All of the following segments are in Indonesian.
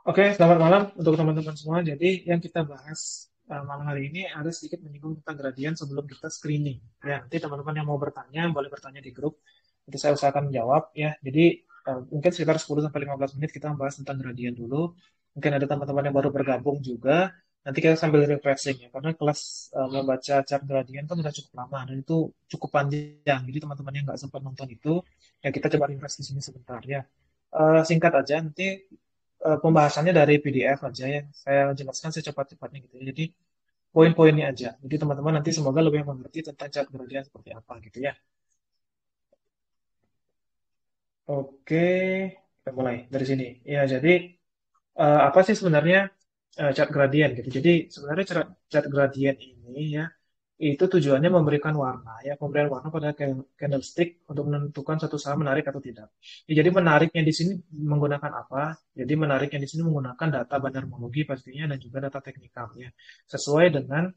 Oke, selamat malam untuk teman-teman semua. Jadi yang kita bahas malam hari ini ada sedikit menyinggung tentang gradien sebelum kita screening. Ya, nanti teman-teman yang mau bertanya boleh bertanya di grup. Nanti saya usahakan menjawab ya. Jadi mungkin sekitar 10 sampai 15 menit kita membahas tentang gradien dulu. Mungkin ada teman-teman yang baru bergabung juga. Nanti kita sambil refreshing ya, karena kelas membaca chart gradien kan sudah cukup lama dan itu cukup panjang. Jadi teman-teman yang nggak sempat nonton itu, ya kita coba refresh di sini sebentar ya. Singkat aja, nanti pembahasannya dari PDF aja ya. Saya jelaskan secepat-cepatnya gitu ya. Jadi poin-poinnya aja. Jadi teman-teman nanti semoga lebih mengerti tentang cat gradient seperti apa gitu ya. Oke, kita mulai dari sini. Ya, jadi apa sih sebenarnya cat gradient gitu. Jadi sebenarnya cat gradient ini ya itu tujuannya memberikan warna ya, pemberian warna pada candlestick untuk menentukan satu saham menarik atau tidak. Ya, jadi menariknya di sini menggunakan apa? Jadi menariknya di sini menggunakan data bandarmologi pastinya dan juga data teknikal ya. Sesuai dengan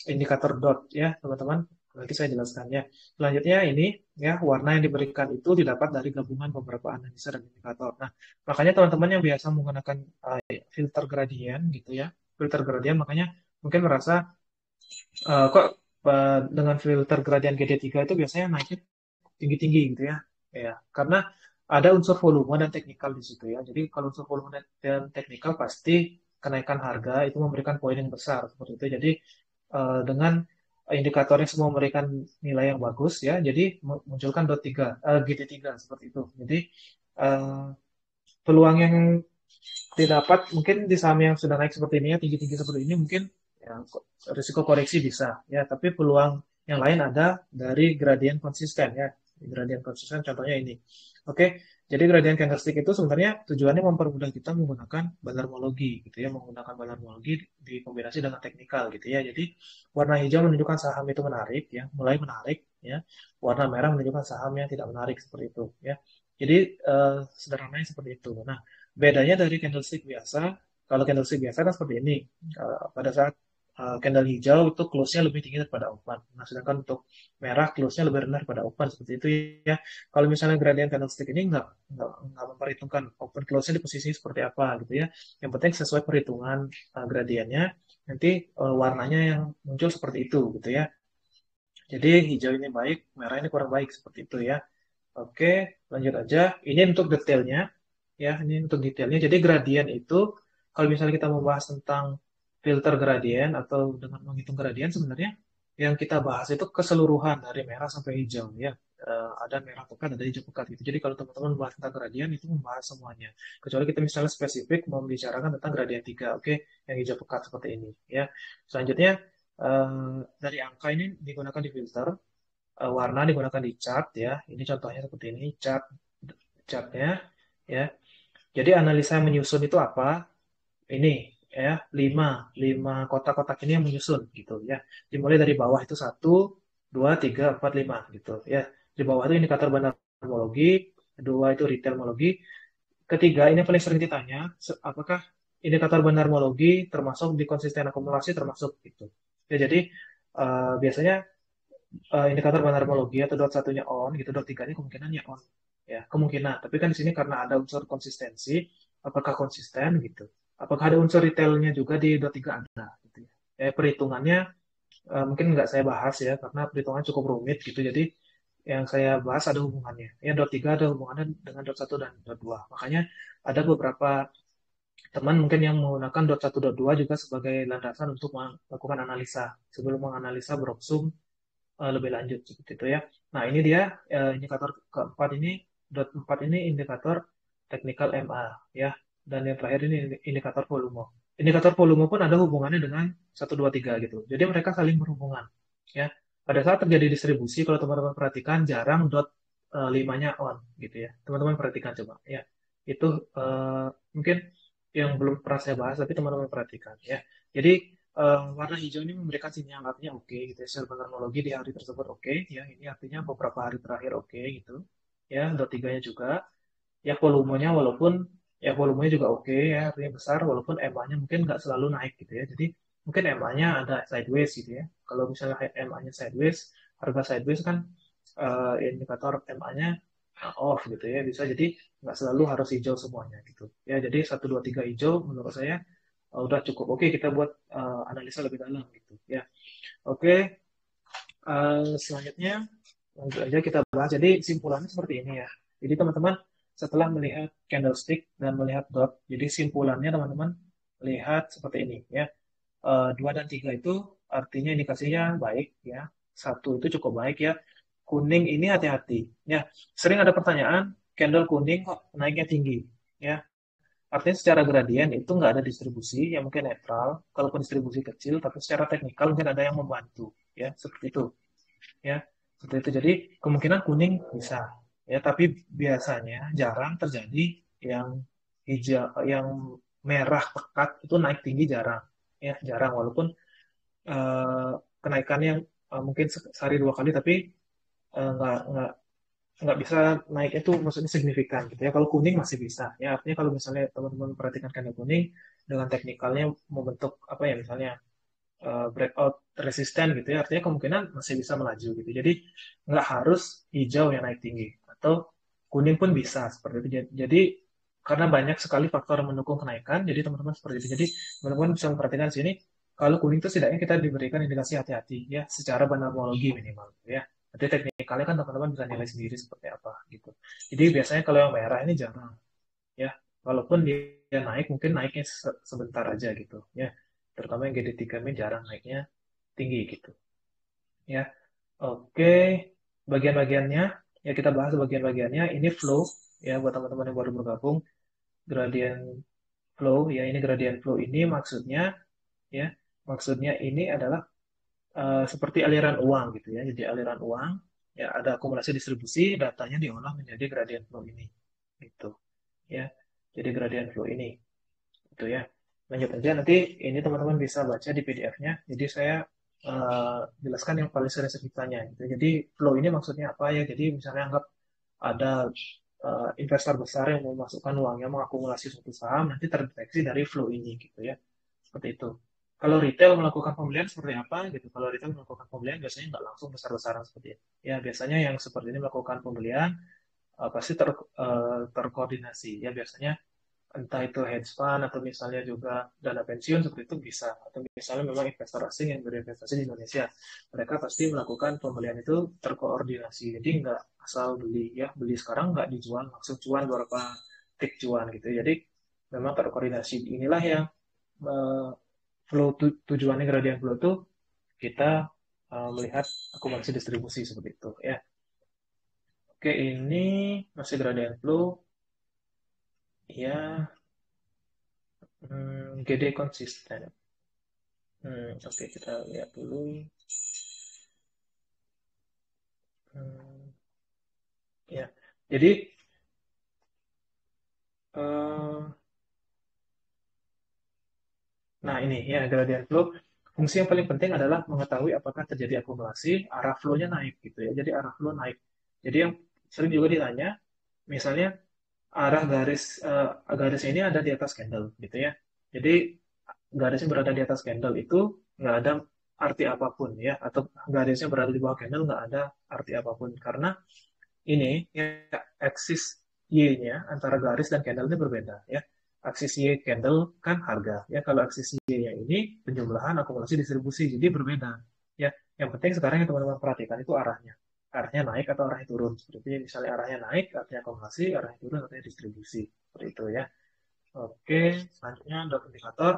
indikator dot ya, teman-teman. Nanti saya jelaskan ya. Selanjutnya ini ya warna yang diberikan itu didapat dari gabungan beberapa analisa dan indikator. Nah, makanya teman-teman yang biasa menggunakan filter gradient gitu ya, filter gradient makanya mungkin merasa kok dengan filter gradient GD3 itu biasanya naiknya tinggi-tinggi gitu ya. Ya, karena ada unsur volume dan teknikal di situ ya. Jadi kalau unsur volume dan teknikal pasti kenaikan harga itu memberikan poin yang besar seperti itu. Jadi dengan indikatornya semua memberikan nilai yang bagus ya. Jadi munculkan dot 3 GT3 seperti itu. Jadi eh, peluang yang didapat mungkin di saham yang sudah naik seperti ini ya, tinggi-tinggi seperti ini mungkin ya, risiko koreksi bisa ya, tapi peluang yang lain ada dari gradien konsisten ya. Gradien konsisten contohnya ini. Oke, jadi gradien candlestick itu sebenarnya tujuannya mempermudah kita menggunakan bandarmologi gitu ya, menggunakan bandarmologi dikombinasi dengan teknikal gitu ya. Jadi warna hijau menunjukkan saham itu menarik ya, mulai menarik ya. Warna merah menunjukkan saham yang tidak menarik seperti itu ya. Jadi sederhananya seperti itu. Nah, bedanya dari candlestick biasa, kalau candlestick biasa kan seperti ini. Pada saat candle hijau itu close-nya lebih tinggi daripada open. Nah, sedangkan untuk merah close-nya lebih rendah daripada open seperti itu ya. Kalau misalnya gradient candlestick ini nggak memperhitungkan open close-nya di posisi seperti apa gitu ya. Yang penting sesuai perhitungan gradiennya, nanti warnanya yang muncul seperti itu gitu ya. Jadi hijau ini baik, merah ini kurang baik seperti itu ya. Oke, lanjut aja. Ini untuk detailnya ya, ini untuk detailnya. Jadi gradien itu kalau misalnya kita membahas tentang filter gradien atau dengan menghitung gradien sebenarnya yang kita bahas itu keseluruhan dari merah sampai hijau ya. Ada merah pekat, ada hijau pekat gitu. Jadi kalau teman-teman membahas tentang gradien itu membahas semuanya. Kecuali kita misalnya spesifik mau membicarakan tentang gradien 3, oke, yang hijau pekat seperti ini ya. Selanjutnya dari angka ini digunakan di filter, warna digunakan di chart ya. Ini contohnya seperti ini, chartnya ya. Jadi analisa yang menyusun itu apa? Ini ya, lima kotak-kotak ini yang menyusun gitu ya. Dimulai dari bawah itu satu, dua, tiga, empat, lima gitu ya. Di bawah itu indikator bandarmologi, kedua itu retailmologi, ketiga ini yang paling sering ditanya, apakah indikator bandarmologi termasuk di konsisten akumulasi termasuk gitu. Ya jadi biasanya indikator bandarmologi atau dot satunya on gitu, dot tiganya kemungkinannya on ya, kemungkinan. Tapi kan di sini karena ada unsur konsistensi, apakah konsisten gitu, apakah ada unsur retailnya juga di dot tiga, ada gitu ya. Perhitungannya mungkin nggak saya bahas ya karena perhitungannya cukup rumit gitu, jadi yang saya bahas ada hubungannya ya, dot tiga ada hubungannya dengan dot satu dan dot dua, makanya ada beberapa teman mungkin yang menggunakan dot satu dot dua juga sebagai landasan untuk melakukan analisa sebelum menganalisa Broksum lebih lanjut seperti itu ya. Nah, ini dia indikator keempat ini, dot 4 ini indikator technical MA ya. Dan yang terakhir ini indikator volume. Indikator volume pun ada hubungannya dengan satu 2 3 gitu. Jadi mereka saling berhubungan ya. Pada saat terjadi distribusi, kalau teman-teman perhatikan jarang dot 5-nya on gitu ya. Teman-teman perhatikan coba ya. Itu mungkin yang belum pernah saya bahas tapi teman-teman perhatikan ya. Jadi warna hijau ini memberikan sinyal artinya oke gitu ya. Secara teknologi di hari tersebut oke ya. Ini artinya beberapa hari terakhir oke gitu. Ya, dot tiganya juga. Ya volumenya walaupun ya volumenya juga oke ya, artinya besar walaupun EMA-nya mungkin nggak selalu naik gitu ya. Jadi mungkin EMA-nya ada sideways gitu ya. Kalau misalnya EMA-nya sideways, harga sideways kan indikator EMA-nya off gitu ya, bisa jadi nggak selalu harus hijau semuanya gitu ya. Jadi 1, 2, 3 hijau menurut saya udah cukup oke kita buat analisa lebih dalam gitu ya. Oke, selanjutnya lanjut aja kita bahas. Jadi simpulannya seperti ini ya. Jadi teman-teman setelah melihat candlestick dan melihat dot, jadi simpulannya teman-teman lihat seperti ini ya. 2 dan 3 itu artinya indikasinya baik ya. 1 itu cukup baik ya. Kuning ini hati-hati ya. Sering ada pertanyaan, candle kuning kok naiknya tinggi ya. Artinya secara gradien itu nggak ada distribusi yang mungkin netral. Kalaupun distribusi kecil, tapi secara teknikal mungkin ada yang membantu ya. Seperti itu ya. Seperti itu. Jadi kemungkinan kuning bisa ya. Tapi biasanya jarang terjadi yang hijau, yang merah pekat itu naik tinggi jarang ya, jarang walaupun eh, kenaikannya mungkin sehari 2 kali tapi nggak bisa naik itu maksudnya signifikan gitu ya. Kalau kuning masih bisa ya, artinya kalau misalnya teman-teman perhatikan candle kuning dengan teknikalnya membentuk apa ya, misalnya breakout resisten gitu ya, artinya kemungkinan masih bisa melaju gitu. Jadi nggak harus hijau yang naik tinggi atau kuning pun bisa seperti itu. Jadi karena banyak sekali faktor yang mendukung kenaikan, jadi teman-teman seperti itu. Jadi teman-teman bisa memperhatikan di sini, kalau kuning itu setidaknya kita diberikan indikasi hati-hati ya, secara banarmologi minimal gitu ya. Nanti teknikalnya kan teman-teman bisa nilai sendiri seperti apa gitu. Jadi biasanya kalau yang merah ini jarang ya, walaupun dia naik mungkin naiknya sebentar aja gitu ya, terutama yang GD3 ini jarang naiknya tinggi gitu ya. Oke, bagian-bagiannya ya kita bahas bagian-bagiannya. Ini flow ya, buat teman-teman yang baru bergabung, gradient flow ya. Ini gradient flow ini maksudnya ya, maksudnya ini adalah seperti aliran uang gitu ya. Jadi aliran uang ya, ada akumulasi distribusi, datanya diolah menjadi gradient flow ini gitu ya. Jadi gradient flow ini gitu ya. Lanjut aja, nanti ini teman-teman bisa baca di PDF-nya. Jadi saya jelaskan yang paling sering ditanya gitu. Jadi flow ini maksudnya apa ya? Jadi misalnya anggap ada investor besar yang mau masukkan uangnya mengakumulasi suatu saham, nanti terdeteksi dari flow ini gitu ya. Seperti itu. Kalau retail melakukan pembelian seperti apa gitu? Kalau retail melakukan pembelian biasanya nggak langsung besar-besaran seperti itu. Ya biasanya yang seperti ini melakukan pembelian pasti terkoordinasi. Ya biasanya entah itu hedge fund atau misalnya juga dana pensiun seperti itu bisa, atau misalnya memang investor asing yang berinvestasi di Indonesia, mereka pasti melakukan pembelian itu terkoordinasi, jadi nggak asal beli ya, beli sekarang nggak dijual langsung cuan beberapa tik cuan gitu, jadi memang terkoordinasi. Inilah yang uh, flow tujuannya gradient flow itu kita melihat akumulasi distribusi seperti itu ya. Oke, ini masih gradient flow ya. GD konsisten. Oke, kita lihat dulu. Hmm, ya, jadi eh, nah ini ya gradient flow. Fungsi yang paling penting adalah mengetahui apakah terjadi akumulasi, arah flow-nya naik gitu ya. Jadi arah flow naik. Jadi yang sering juga ditanya, misalnya arah garis ini ada di atas candle gitu ya. Jadi garisnya berada di atas candle itu nggak ada arti apapun ya, atau garisnya berada di bawah candle nggak ada arti apapun, karena ini ya, aksis Y-nya antara garis dan candle ini berbeda ya. Aksis Y candle kan harga ya, kalau aksis Y-nya ini penjumlahan, akumulasi, distribusi, jadi berbeda ya. Yang penting sekarang yang teman-teman perhatikan itu arahnya. Arahnya naik atau arahnya turun. Seperti misalnya arahnya naik artinya akumulasi, arahnya turun artinya distribusi. Seperti itu ya. Oke, selanjutnya dot indikator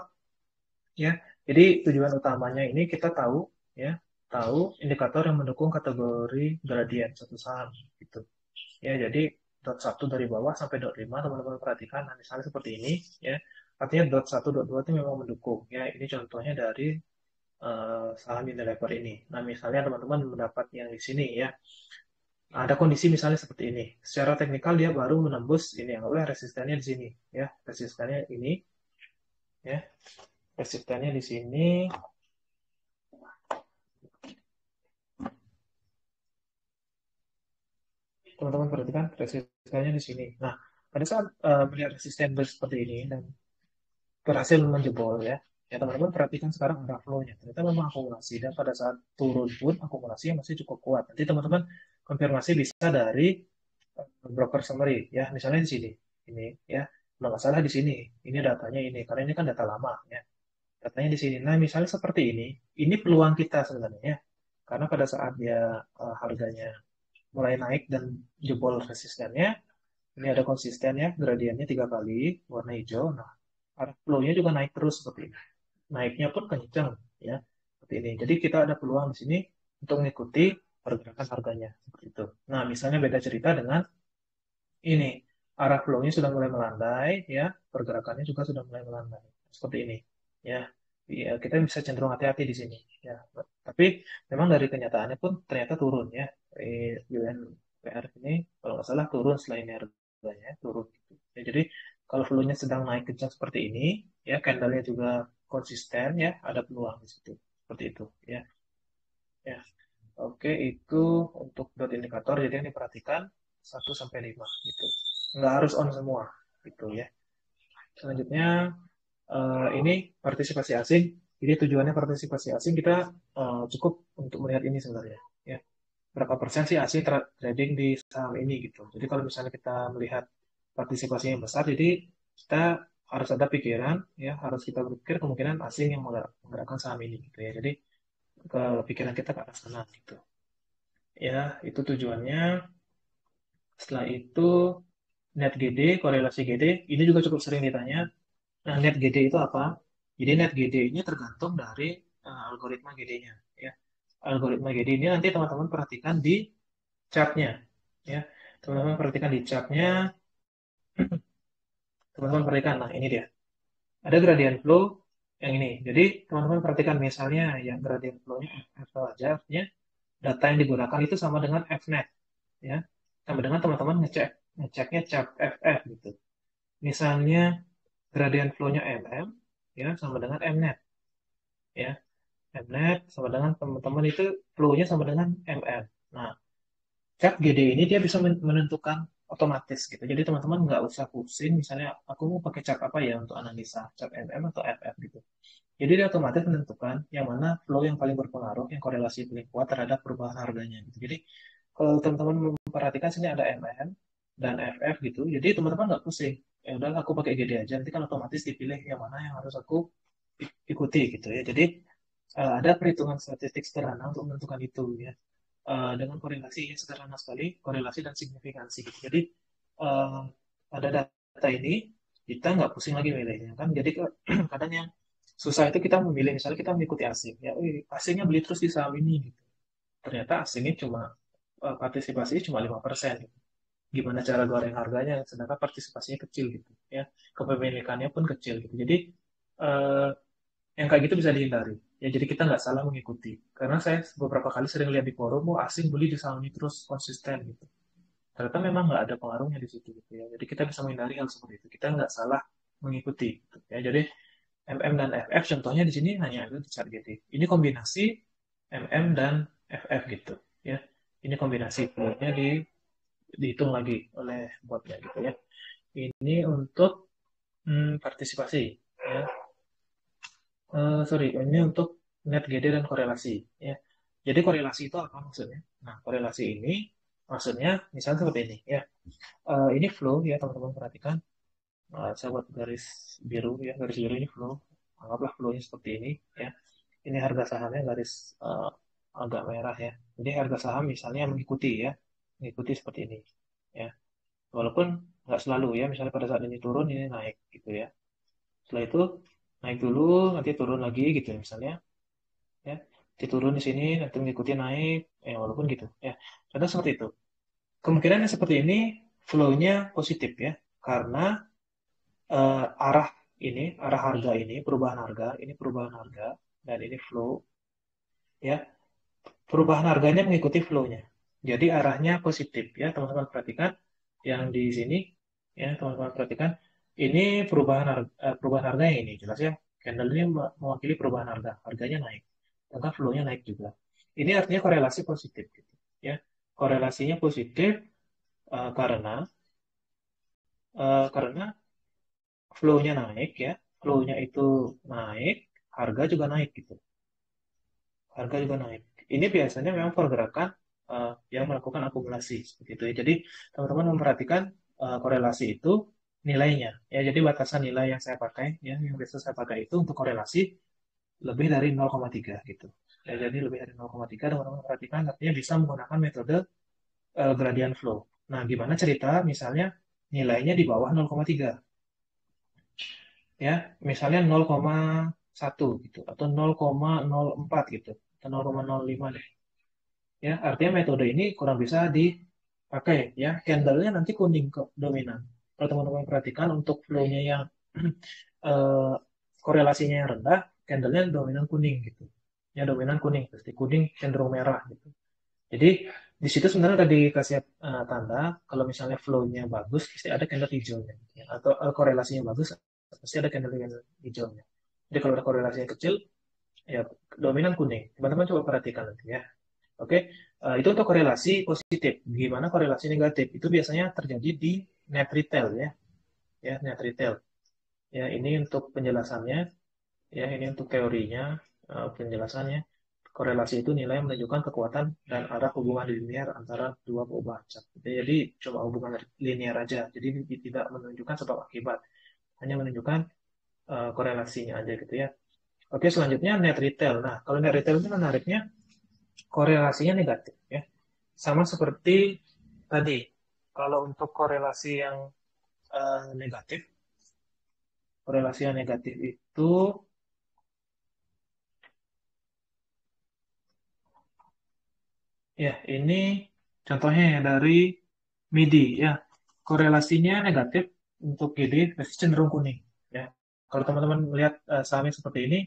ya. Jadi tujuan utamanya ini kita tahu ya, tahu indikator yang mendukung kategori gradien satu saham gitu. Ya, jadi dot 1 dari bawah sampai dot 5 teman-teman perhatikan. Nah, misalnya seperti ini ya. Artinya dot 1 dot 2 itu memang mendukung ya. Ini contohnya dari saham Unilever ini. Nah, misalnya teman-teman mendapat yang di sini ya. Ada kondisi misalnya seperti ini. Secara teknikal dia baru menembus ini, anggaplah resistennya di sini ya. Resistennya ini ya. Resistennya di sini. Teman-teman perhatikan resistennya di sini. Nah, pada saat melihat resisten seperti ini dan berhasil menjebol ya. Ya teman-teman perhatikan sekarang arah flow-nya. Ternyata memang akumulasi, dan pada saat turun pun akumulasinya masih cukup kuat. Nanti teman-teman konfirmasi bisa dari broker summary ya, misalnya di sini, ini ya, kalau nggak salah di sini, ini datanya ini, karena ini kan data lama ya, datanya di sini. Nah, misalnya seperti ini peluang kita sebenarnya, ya. Karena pada saat dia harganya mulai naik dan jebol resistennya, ini ada konsisten ya, gradiennya 3 kali, warna hijau. Nah, arah flow-nya juga naik terus seperti ini. Naiknya pun kencang ya, seperti ini. Jadi kita ada peluang di sini untuk mengikuti pergerakan harganya seperti itu. Nah, misalnya beda cerita dengan ini, arah flow-nya sudah mulai melandai ya, pergerakannya juga sudah mulai melandai seperti ini ya. Ya, kita bisa cenderung hati-hati di sini ya. Tapi memang dari kenyataannya pun ternyata turun ya. UNPR ini kalau nggak salah turun setelah ini harganya turun gitu. Ya, jadi kalau flow-nya sedang naik kencang seperti ini ya, candle-nya juga konsisten ya, ada peluang di situ. Seperti itu ya. Ya. Oke, itu untuk dot indikator. Jadi yang diperhatikan 1 sampai 5 gitu. Nggak harus on semua gitu ya. Selanjutnya ini partisipasi asing. Jadi tujuannya partisipasi asing kita cukup untuk melihat ini sebenarnya. Ya, berapa persen sih asing trading di saham ini gitu. Jadi kalau misalnya kita melihat partisipasi yang besar, jadi kita harus ada pikiran ya, harus kita berpikir kemungkinan asing yang menggerakkan saham ini gitu ya. Jadi ke pikiran kita ke arah sana gitu. Ya, itu tujuannya. Setelah itu net GD, korelasi GD, ini juga cukup sering ditanya. Nah, net GD itu apa? Jadi net GD ini tergantung dari algoritma GD-nya. Ya. Algoritma GD ini nanti teman-teman perhatikan di chartnya. Ya. Teman-teman perhatikan di chartnya, teman-teman perhatikan. Nah, ini dia. Ada gradient flow yang ini. Jadi, teman-teman perhatikan misalnya yang gradient flow-nya FF saja, artinya data yang digunakan itu sama dengan Fnet. Ya. Sama dengan teman-teman ngeceknya chart FF gitu. Misalnya gradient flow-nya MM ya sama dengan Mnet ya. Mnet sama dengan teman-teman itu flow-nya sama dengan MM. Nah, chart GD ini dia bisa menentukan otomatis gitu. Jadi teman-teman nggak usah pusing misalnya aku mau pakai chart apa ya untuk analisa chart MM atau FF gitu. Jadi dia otomatis menentukan yang mana flow yang paling berpengaruh, yang korelasi paling kuat terhadap perubahan harganya gitu. Jadi kalau teman-teman memperhatikan sini ada MM dan FF gitu, jadi teman-teman nggak pusing. Ya udah aku pakai GD aja, nanti kan otomatis dipilih yang mana yang harus aku ikuti gitu ya. Jadi ada perhitungan statistik sederhana untuk menentukan itu ya. Dengan korelasi yang sederhana sekali, korelasi dan signifikansi gitu. Jadi eh, pada data ini kita nggak pusing lagi milihnya kan. Jadi kadang yang susah itu kita memilih, misalnya kita mengikuti asing ya, asingnya beli terus di saham ini gitu. Ternyata asingnya cuma partisipasinya cuma 5%. Gitu. Gimana cara goreng harganya, sedangkan partisipasinya kecil gitu ya, kepemilikannya pun kecil gitu. Jadi eh, yang kayak gitu bisa dihindari. Ya, jadi kita nggak salah mengikuti. Karena saya beberapa kali sering lihat di forum, oh, asing beli di saham ini terus konsisten gitu. Ternyata memang nggak ada pengaruhnya di situ gitu ya. Jadi kita bisa menghindari hal seperti itu. Kita nggak salah mengikuti. Gitu, ya, jadi MM dan FF contohnya di sini hanya ada di chart GT. Ini kombinasi MM dan FF gitu ya. Ini kombinasi flow-nya dihitung lagi oleh botnya gitu ya. Ini untuk partisipasi ya. Sorry, ini untuk net GD dan korelasi ya. Jadi korelasi itu apa maksudnya? Nah, korelasi ini maksudnya misalnya seperti ini ya. Ini flow ya teman-teman perhatikan. Saya buat garis biru ya, garis biru ini flow. Anggaplah flow-nya seperti ini ya. Ini harga sahamnya garis agak merah ya. Jadi harga saham misalnya mengikuti ya, mengikuti seperti ini ya. Walaupun nggak selalu ya, misalnya pada saat ini turun ini naik gitu ya. Setelah itu naik dulu, nanti turun lagi gitu ya, misalnya ya. Diturun di sini nanti mengikuti naik, walaupun gitu ya. Contoh seperti itu. Kemungkinan yang seperti ini flow-nya positif ya, karena arah arah harga ini, perubahan harga, dan ini flow ya. Perubahan harganya mengikuti flow-nya. Jadi arahnya positif ya, teman-teman perhatikan yang di sini ya, teman-teman perhatikan ini perubahan harga yang ini jelas ya. Candle ini mewakili perubahan harga, harganya naik, maka flow-nya naik juga. Ini artinya korelasi positif gitu ya. Korelasinya positif karena karena flow-nya naik ya, flow-nya itu naik, harga juga naik gitu. Harga juga naik. Ini biasanya memang pergerakan yang melakukan akumulasi seperti itu ya. Jadi teman-teman memperhatikan korelasi itu nilainya ya. Jadi batasan nilai yang saya pakai ya, yang biasa saya pakai itu untuk korelasi lebih dari 0,3 gitu. Ya, jadi lebih dari 0,3 teman-teman perhatikan artinya bisa menggunakan metode gradient flow. Nah, gimana cerita misalnya nilainya di bawah 0,3 ya, misalnya 0,1 gitu atau 0,04 gitu atau 0,05 deh. Ya, artinya metode ini kurang bisa dipakai ya. Candle-nya nanti kuning kok dominan. Kalau teman-teman perhatikan untuk flow-nya yang eh, korelasinya yang rendah, candle-nya dominan kuning gitu. Ya, dominan kuning, pasti kuning cenderung merah gitu. Jadi di situ sebenarnya tadi kasih tanda kalau misalnya flow-nya bagus pasti ada candle hijaunya gitu ya. Atau korelasinya bagus pasti ada candle hijaunya. Jadi kalau ada korelasi yang kecil ya dominan kuning. Teman-teman coba perhatikan nanti ya. Oke, itu untuk korelasi positif. Gimana korelasi negatif? Itu biasanya terjadi di net retail ya. Ya, net retail. Ya, ini untuk penjelasannya. Ya, ini untuk teorinya, penjelasannya. Korelasi itu nilai yang menunjukkan kekuatan dan arah hubungan linear antara dua perubahan cat. Jadi cuma hubungan linear aja. Jadi tidak menunjukkan sebab akibat. Hanya menunjukkan korelasinya aja gitu ya. Oke, selanjutnya net retail. Nah, kalau net retail itu menariknya korelasinya negatif ya. Sama seperti tadi. Kalau untuk korelasi yang negatif, korelasi yang negatif itu ya ini contohnya ya dari MIDI ya. Korelasinya negatif untuk GD pasti cenderung kuning ya. Kalau teman-teman melihat sahamnya seperti ini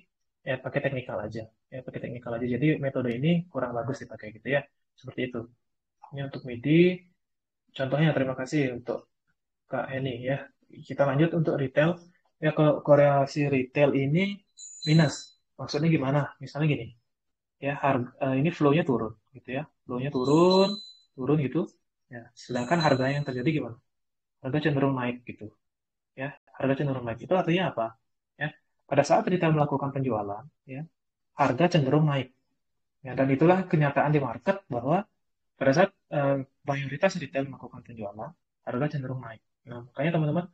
ya pakai teknikal aja. Ya pakai teknikal aja. Jadi metode ini kurang bagus dipakai gitu ya. Seperti itu. Ini untuk MIDI contohnya terima kasih untuk Kak Eni ya. Kita lanjut untuk retail. Ya kalau korelasi retail ini minus. Maksudnya gimana? Misalnya gini, ya harga ini flow-nya turun gitu ya. Flow-nya turun, turun gitu. Ya, sedangkan harganya yang terjadi gimana? Harga cenderung naik gitu. Ya, harga cenderung naik. Itu artinya apa? Ya, pada saat retail melakukan penjualan, ya, harga cenderung naik. Ya, dan itulah kenyataan di market bahwa pada saat mayoritas retail melakukan penjualan, harga cenderung naik. Nah, makanya teman-teman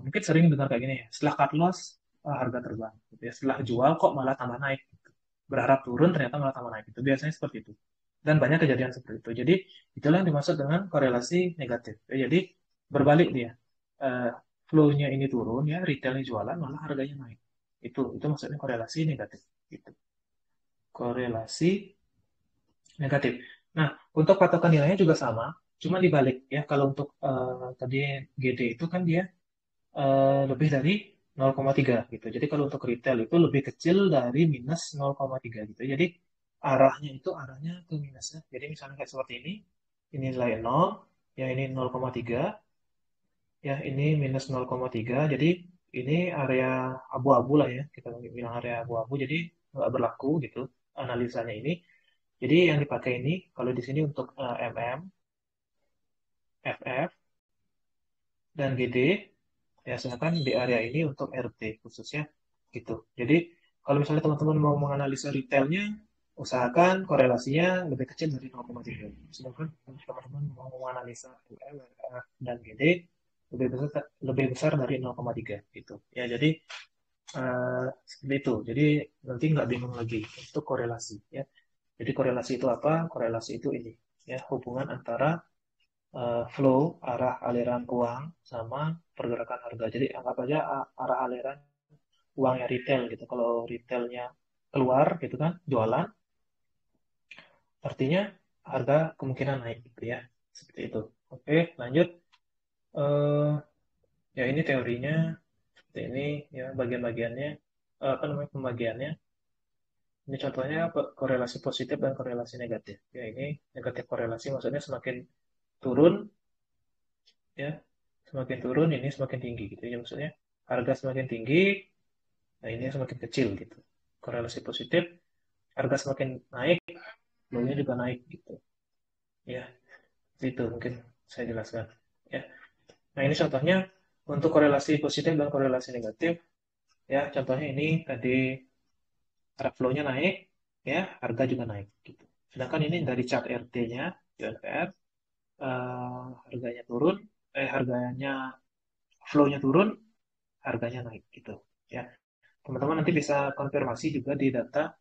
mungkin sering dengar kayak gini ya, setelah cut loss harga terbang. Gitu ya. Setelah jual kok malah tambah naik. Gitu. Berharap turun ternyata malah tambah naik. Itu biasanya seperti itu. Dan banyak kejadian seperti itu. Jadi itulah yang dimaksud dengan korelasi negatif. Ya, jadi berbalik dia. Eh, flow-nya ini turun ya, retailnya jualan malah harganya naik. Itu maksudnya korelasi negatif. Gitu. Korelasi negatif. Nah, untuk patokan nilainya juga sama, cuma dibalik ya. Kalau untuk tadi GD itu kan dia lebih dari 0,3 gitu. Jadi kalau untuk retail itu lebih kecil dari minus 0,3 gitu. Jadi arahnya ke minus ya. Jadi misalnya kayak seperti ini nilai 0, ya ini 0,3, ya ini minus 0,3. Jadi ini area abu-abu lah ya. Kita bilang area abu-abu. Jadi nggak berlaku gitu analisanya ini. Jadi yang dipakai ini kalau di sini untuk MM, FF, dan GD ya sedangkan di area ini untuk RT khususnya gitu. Jadi kalau misalnya teman-teman mau menganalisa retailnya, usahakan korelasinya lebih kecil dari 0,3. Sedangkan kalau teman-teman mau menganalisa LM, RF, dan GD lebih besar dari 0,3 gitu. Ya jadi seperti itu. Jadi nanti nggak bingung lagi untuk korelasi ya. Jadi korelasi itu apa? Korelasi itu ini ya hubungan antara flow arah aliran uang sama pergerakan harga. Jadi anggap aja arah aliran uangnya retail gitu. Kalau retailnya keluar gitu kan, jualan, artinya harga kemungkinan naik gitu ya. Seperti itu. Oke, lanjut. Eh ya ini teorinya seperti ini ya bagian-bagiannya apa namanya pembagiannya. Ini contohnya korelasi positif dan korelasi negatif. Ya ini negatif korelasi maksudnya semakin turun ya semakin turun ini semakin tinggi gitu ya maksudnya harga semakin tinggi nah ini semakin kecil gitu korelasi positif harga semakin naik volume juga naik gitu ya itu mungkin saya jelaskan ya nah ini contohnya untuk korelasi positif dan korelasi negatif ya contohnya ini tadi arah flow-nya naik ya harga juga naik gitu Sedangkan ini dari chart RT-nya, UNPR, harganya turun, harganya flow-nya turun, harganya naik gitu. Ya, teman-teman nanti bisa konfirmasi juga di data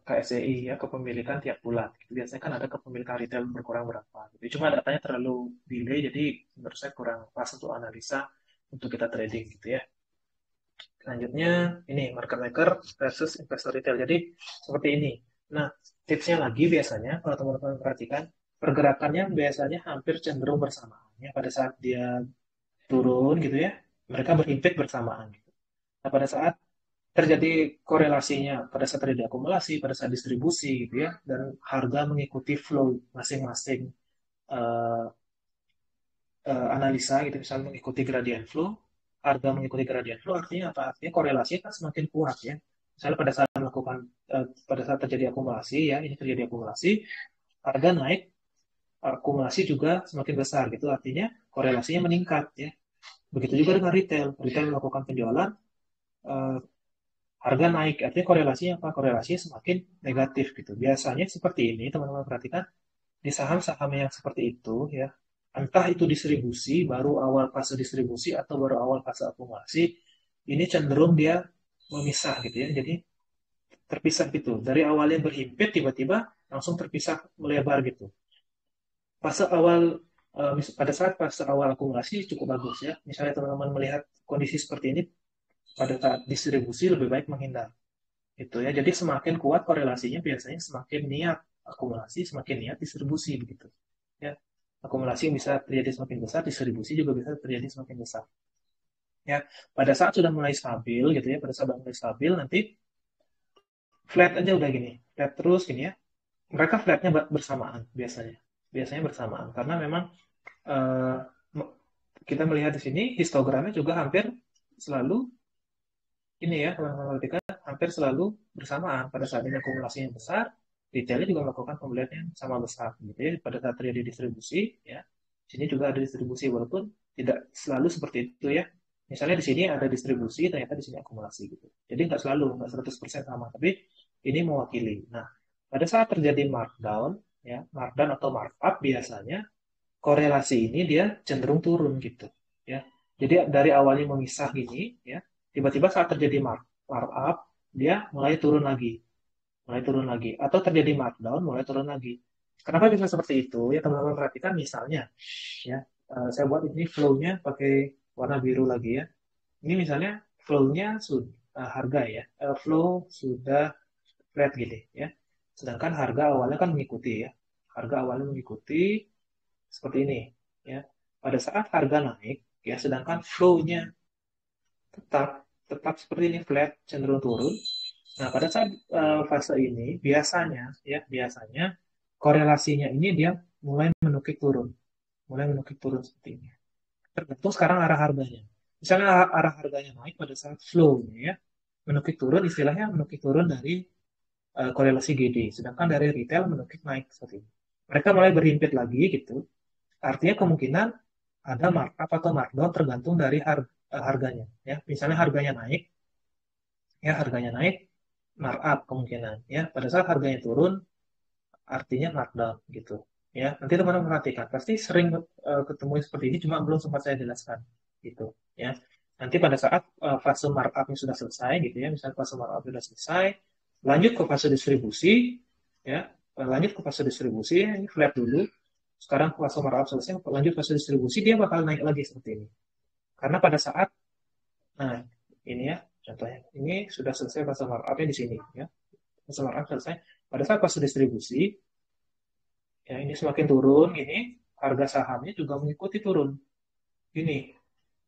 KSEI ya, kepemilikan tiap bulan. Gitu. Biasanya kan ada kepemilikan retail berkurang berapa. Gitu. Cuma datanya terlalu delay, jadi menurut saya kurang pas untuk analisa untuk kita trading gitu ya. Selanjutnya ini market maker versus investor retail. Jadi seperti ini. Nah, tipsnya lagi biasanya kalau teman-teman perhatikan pergerakannya biasanya hampir cenderung bersamaan ya pada saat dia turun gitu ya. Mereka berimpact bersamaan gitu. Nah, pada saat terjadi korelasinya, pada saat terjadi akumulasi, pada saat distribusi gitu ya, dan harga mengikuti flow masing-masing eh, analisa gitu, misalnya mengikuti gradient flow, harga mengikuti gradient flow artinya apa? Artinya korelasi kan semakin kuat ya. Misalnya pada saat melakukan pada saat terjadi akumulasi ya, ini terjadi akumulasi, harga naik, akumulasi juga semakin besar gitu, artinya korelasinya meningkat ya. Begitu juga dengan retail, retail melakukan penjualan, eh, harga naik, artinya korelasinya apa? Korelasinya semakin negatif gitu. Biasanya seperti ini, teman-teman perhatikan di saham-saham yang seperti itu ya, entah itu distribusi, baru awal fase distribusi atau baru awal fase akumulasi, ini cenderung dia memisah gitu ya. Jadi terpisah gitu. Dari awalnya berhimpit tiba-tiba langsung terpisah melebar gitu. Fase awal pada saat fase awal akumulasi cukup bagus ya. Misalnya teman-teman melihat kondisi seperti ini pada saat distribusi lebih baik menghindar. Itu ya. Jadi semakin kuat korelasinya biasanya semakin niat akumulasi, semakin niat distribusi begitu. Ya. Akumulasi yang bisa terjadi semakin besar, distribusi juga bisa terjadi semakin besar. Ya, pada saat sudah mulai stabil gitu ya, pada saat sudah mulai stabil nanti flat aja udah gini, flat terus gini ya. Mereka flatnya bersamaan biasanya, biasanya bersamaan karena memang eh, kita melihat di sini histogramnya juga hampir selalu ini ya teman-teman perhatikan hampir selalu bersamaan pada saat ini akumulasinya besar, retailnya juga melakukan pembelian yang sama besar gitu ya. Pada saat terjadi distribusi ya, sini juga ada distribusi walaupun tidak selalu seperti itu ya. Misalnya di sini ada distribusi, ternyata di sini akumulasi gitu. Jadi nggak selalu, nggak 100% sama, tapi ini mewakili. Nah, pada saat terjadi markdown ya, markdown atau markup biasanya korelasi ini dia cenderung turun gitu ya. Jadi dari awalnya memisah gini ya, tiba-tiba saat terjadi markup dia mulai turun lagi atau terjadi markdown mulai turun lagi. Kenapa bisa seperti itu? Ya teman-teman perhatikan misalnya ya, saya buat ini flow-nya pakai warna biru lagi ya. Ini misalnya flow-nya sudah harga ya, flow sudah flat gini ya. Sedangkan harga awalnya kan mengikuti ya. Harga awalnya mengikuti seperti ini ya. Pada saat harga naik ya, sedangkan flow-nya tetap tetap seperti ini flat cenderung turun. Nah, pada saat fase ini biasanya korelasinya ini dia mulai menukik turun, seperti ini. Tergantung sekarang arah harganya. Misalnya arah harganya naik pada saat flow-nya ya, menukik turun istilahnya menukik turun dari korelasi GD, sedangkan dari retail menukik naik seperti ini. Mereka mulai berhimpit lagi gitu. Artinya kemungkinan ada markup atau markdown tergantung dari harganya. Ya, misalnya harganya naik, markup kemungkinan. Ya, pada saat harganya turun, artinya markdown gitu. Ya, nanti teman-teman perhatikan, pasti sering ketemu seperti ini, cuma belum sempat saya jelaskan gitu. Ya, nanti pada saat fase markupnya sudah selesai gitu ya, misalnya fase markup sudah selesai, lanjut ke fase distribusi, ya, lanjut ke fase distribusi, ini flat dulu. Sekarang fase markup selesai, lanjut fase distribusi, dia bakal naik lagi seperti ini. Karena pada saat, nah ini ya, contohnya, ini sudah selesai fase markupnya di sini ya, fase markup selesai. Pada saat fase distribusi, ya ini semakin turun, ini harga sahamnya juga mengikuti turun. Ini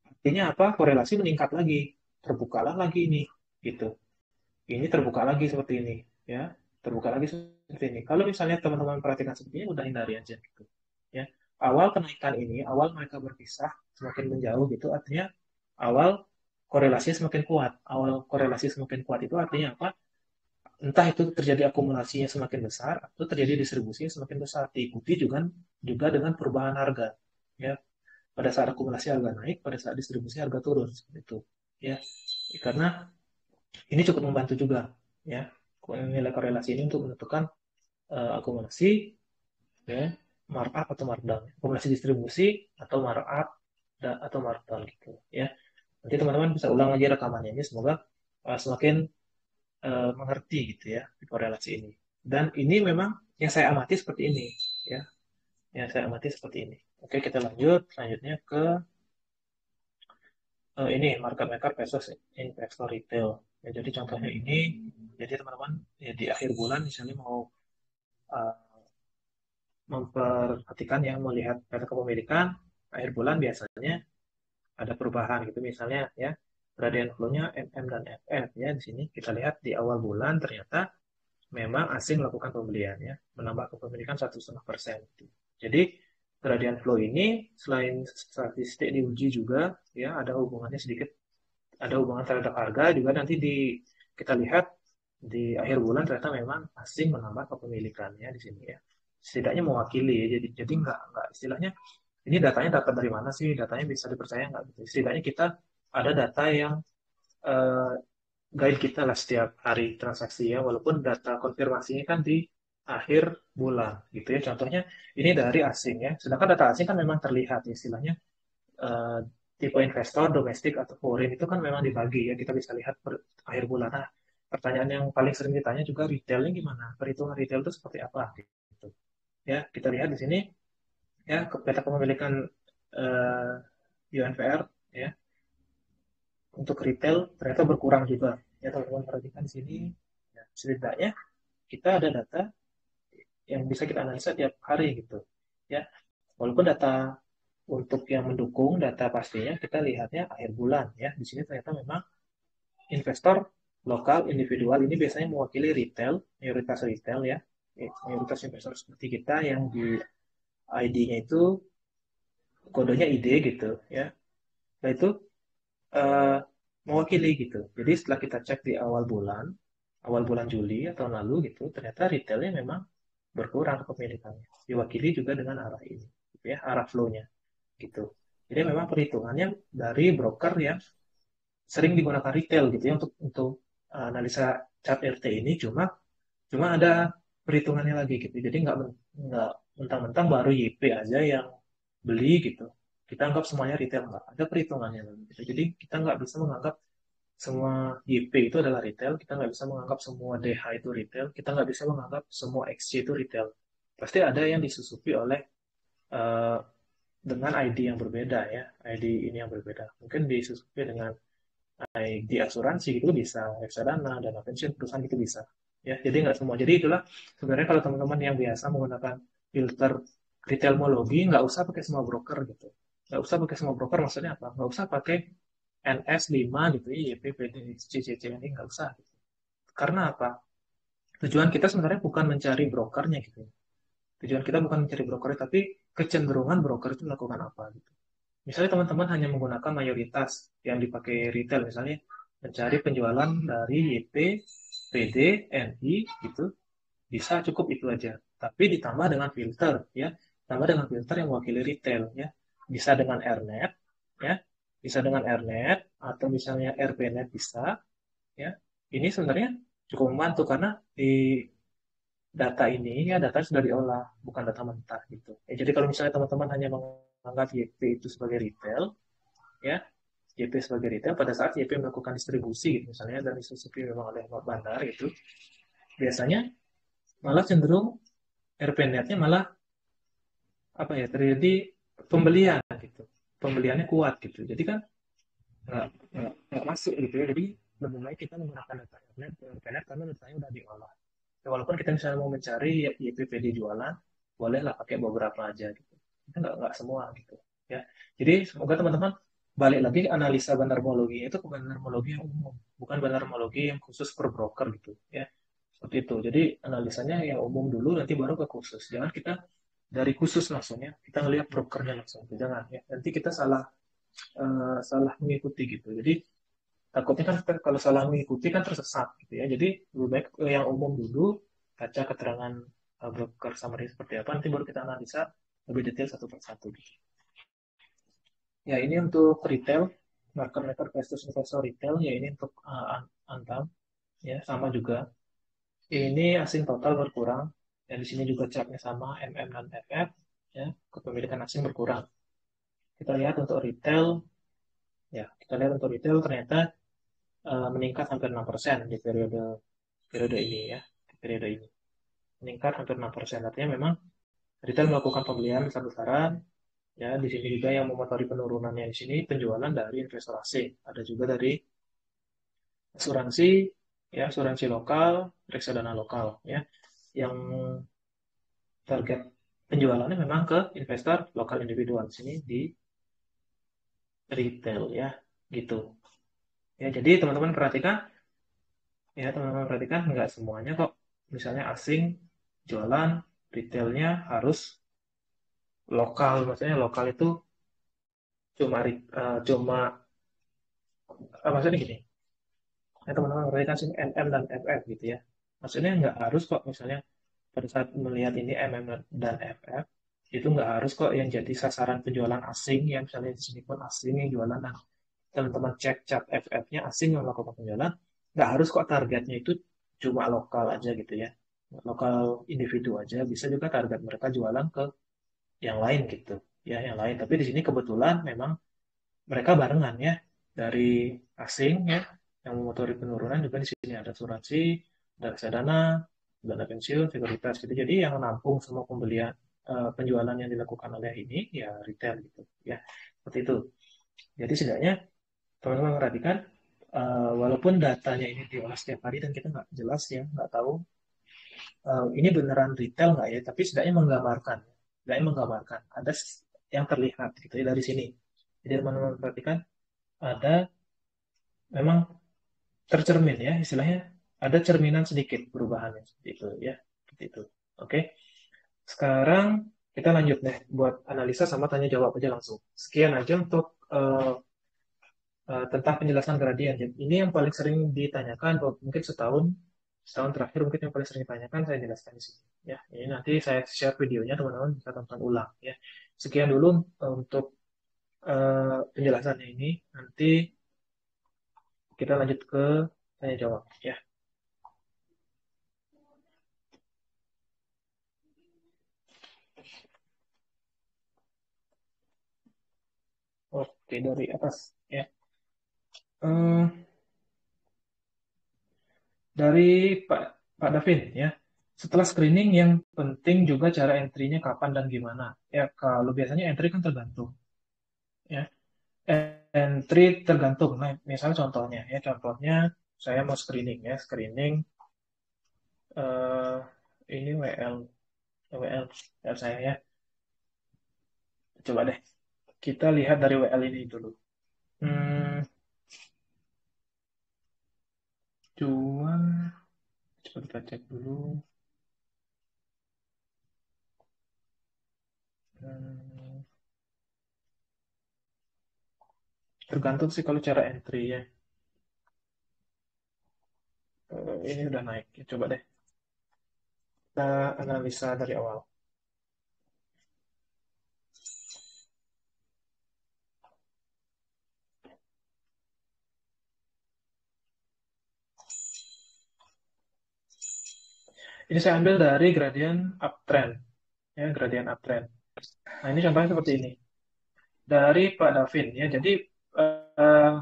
artinya apa? Korelasi meningkat lagi, terbukalah lagi ini, gitu. Ini terbuka lagi seperti ini, ya, terbuka lagi seperti ini. Kalau misalnya teman-teman perhatikan seperti ini, udah hindari aja, gitu. Ya, awal kenaikan ini, awal mereka berpisah semakin menjauh, gitu. Artinya awal korelasinya semakin kuat. Awal korelasi semakin kuat itu artinya apa? Entah itu terjadi akumulasinya semakin besar atau terjadi distribusinya semakin besar, diikuti juga dengan perubahan harga ya, pada saat akumulasi harga naik, pada saat distribusi harga turun seperti itu ya. Karena ini cukup membantu juga ya, nilai korelasi ini untuk menentukan akumulasi, ya, markup atau markdown, akumulasi distribusi atau markup atau markdown gitu ya. Nanti teman-teman bisa ulang lagi rekamannya ini, semoga semakin mengerti gitu ya korelasi ini. Dan ini memang yang saya amati seperti ini ya, yang saya amati seperti ini. Oke, kita lanjut selanjutnya ke ini market maker versus investor retail. Ya, jadi contohnya ini, jadi teman-teman ya, di akhir bulan misalnya mau uh, memperhatikan yang melihat data kepemilikan akhir bulan biasanya ada perubahan gitu misalnya ya, gradient flow-nya MM dan FF ya. Di sini kita lihat di awal bulan ternyata memang asing melakukan pembelian ya, menambah kepemilikan 1,5%. Jadi gradient flow ini selain statistik diuji juga ya, ada hubungannya sedikit, ada hubungan terhadap harga juga. Nanti kita lihat di akhir bulan ternyata memang asing menambah kepemilikannya di sini ya. Setidaknya mewakili ya. Jadi nggak istilahnya ini datanya dapat dari mana sih? Datanya bisa dipercaya nggak gitu. Setidaknya kita ada data yang eh, guide kita lah setiap hari transaksi ya, walaupun data konfirmasinya kan di akhir bulan gitu ya. Contohnya ini dari asing ya. Sedangkan data asing kan memang terlihat ya, istilahnya eh, tipe investor domestik atau foreign itu kan memang dibagi ya, kita bisa lihat per akhir bulan. Nah, pertanyaan yang paling sering ditanya juga retailnya gimana? Perhitungan retail itu seperti apa? Gitu. Ya, kita lihat di sini ya peta kepemilikan eh, UNVR ya untuk retail ternyata berkurang juga. Ya, teman-teman perhatikan di sini. Ya, setidaknya kita ada data yang bisa kita analisa tiap hari gitu. Ya, walaupun data untuk yang mendukung data pastinya kita lihatnya akhir bulan ya. Di sini ternyata memang investor lokal individual ini biasanya mewakili retail, mayoritas retail ya. Mayoritas investor seperti kita yang di ID-nya itu kodenya ID gitu ya. Nah itu eh, mewakili gitu. Jadi setelah kita cek di awal bulan Juli atau lalu gitu, ternyata retailnya memang berkurang kepemilikannya. Diwakili juga dengan arah ini, gitu ya, arah flow-nya gitu. Jadi memang perhitungannya dari broker yang sering digunakan retail gitu ya untuk analisa chart RT ini, cuma cuma ada perhitungannya lagi gitu. Jadi nggak mentang-mentang baru YP aja yang beli gitu. Kita anggap semuanya retail, nggak ada perhitungannya lagi gitu. Jadi kita nggak bisa menganggap semua YP itu adalah retail, kita nggak bisa menganggap semua DH itu retail, kita nggak bisa menganggap semua XC itu retail. Pasti ada yang disusupi oleh eh, dengan ID yang berbeda ya, ID ini yang berbeda. Mungkin disusupi dengan ID asuransi gitu bisa, reksadana, dana pensiun, perusahaan gitu bisa. Ya, jadi nggak semua. Jadi itulah sebenarnya kalau teman-teman yang biasa menggunakan filter retailmologi, nggak usah pakai semua broker gitu. Nggak usah pakai semua broker, maksudnya apa? Nggak usah pakai NS5 gitu, IYP, PD, CCC ini nggak usah. Gitu. Karena apa? Tujuan kita sebenarnya bukan mencari brokernya gitu. Tujuan kita bukan mencari brokernya, tapi kecenderungan broker itu melakukan apa gitu. Misalnya teman-teman hanya menggunakan mayoritas yang dipakai retail, misalnya mencari penjualan dari YP, PD, NI gitu, bisa cukup itu aja. Tapi ditambah dengan filter ya, tambah dengan filter yang mewakili retail ya. Bisa dengan RNet ya, bisa dengan RNet atau misalnya RPNet bisa ya. Ini sebenarnya cukup membantu karena di data ini ya data sudah diolah, bukan data mentah gitu. Ya, jadi kalau misalnya teman-teman hanya menganggap YP itu sebagai retail ya, YP sebagai retail pada saat YP melakukan distribusi gitu, misalnya dan disusupi memang oleh bandar gitu, biasanya malah cenderung RPNet-nya malah apa ya, terjadi pembelian gitu, pembeliannya kuat gitu. Jadi kan nggak masuk gitu ya. Jadi lebih baik kita menggunakan data RPNet karena datanya udah diolah. Ya, walaupun kita misalnya mau mencari YPPD jualan, bolehlah pakai beberapa aja gitu. Kita nggak semua gitu ya. Jadi semoga teman-teman balik lagi analisa banarmologi itu ke banarmologi yang umum, bukan banarmologi yang khusus per broker gitu ya. Seperti itu. Jadi analisanya yang umum dulu, nanti baru ke khusus. Jangan kita dari khusus langsungnya kita ngelihat brokernya langsung. Jangan ya. Nanti kita salah mengikuti gitu. Jadi takutnya kan kalau salah mengikuti kan tersesat gitu ya. Jadi lebih baik yang umum dulu, baca keterangan broker summary seperti apa, nanti baru kita analisa lebih detail satu persatu gitu. Ya ini untuk retail, market maker versus investor retail, ya ini untuk Antam, ya sama juga. Ini asing total berkurang, Dan di sini juga chartnya sama MM dan FF, ya, kepemilikan asing berkurang. Kita lihat untuk retail, ya, kita lihat untuk retail ternyata meningkat hampir 6% di periode periode ini ya, di periode ini meningkat hampir 6%. Artinya memang retail melakukan pembelian besar-besaran. Ya, di sini juga yang memotori penurunannya di sini penjualan dari investor asing, ada juga dari asuransi, ya, asuransi lokal, reksadana lokal, ya, yang target penjualannya memang ke investor lokal individual di sini di retail ya, gitu. Ya, jadi teman-teman perhatikan, ya, teman-teman perhatikan nggak semuanya kok. Misalnya asing jualan, retailnya harus lokal. Maksudnya lokal itu cuma maksudnya gini. Ya, teman-teman perhatikan sini MM dan FF gitu ya. Maksudnya nggak harus kok misalnya pada saat melihat ini MM dan FF itu nggak harus kok yang jadi sasaran penjualan asing ya, misalnya di sini pun asing yang jualan, dan teman-teman cek chart FF-nya asing yang melakukan penjualan, nggak harus kok targetnya itu cuma lokal aja gitu ya, lokal individu aja, bisa juga target mereka jualan ke yang lain gitu ya, yang lain. Tapi di sini kebetulan memang mereka barengan ya, dari asing ya, yang memotori penurunan juga di sini ada asuransi, ada reksadana, dana pensiun, sekuritas gitu. Jadi yang menampung semua pembelian penjualan yang dilakukan oleh ini ya retail gitu ya. Seperti itu. Jadi setidaknya teman-teman perhatikan walaupun datanya ini diolah setiap hari dan kita nggak jelas ya, nggak tahu ini beneran retail nggak ya, tapi setidaknya menggambarkan ada yang terlihat gitu ya dari sini. Jadi teman-teman perhatikan ada memang tercermin ya, istilahnya ada cerminan sedikit perubahannya seperti itu ya, seperti itu. Oke, sekarang kita lanjut deh buat analisa sama tanya jawab aja langsung. Sekian aja untuk tentang penjelasan gradien. Jadi, ini yang paling sering ditanyakan, mungkin setahun terakhir mungkin yang paling sering ditanyakan saya jelaskan di sini. Ya, ini nanti saya share videonya, teman-teman bisa tonton ulang. Ya, sekian dulu untuk penjelasannya ini. Nanti kita lanjut ke tanya jawab. Ya, oke dari atas. Ya, Eh, dari Pak Pak Davin ya. Setelah screening yang penting juga cara entry-nya kapan dan gimana. Ya, kalau biasanya entry kan tergantung. Ya, entry tergantung. Nah, misalnya contohnya, ya contohnya saya mau screening ya, screening eh ini WL saya ya. Coba deh kita lihat dari WL ini dulu. Hmm, cuan, coba kita cek dulu. Hmm, tergantung sih kalau cara entry ya. Ini udah naik. Ya, coba deh kita analisa dari awal. Ini saya ambil dari gradient uptrend, ya gradient uptrend. Nah ini contohnya seperti ini dari Pak Davin ya. Jadi eh,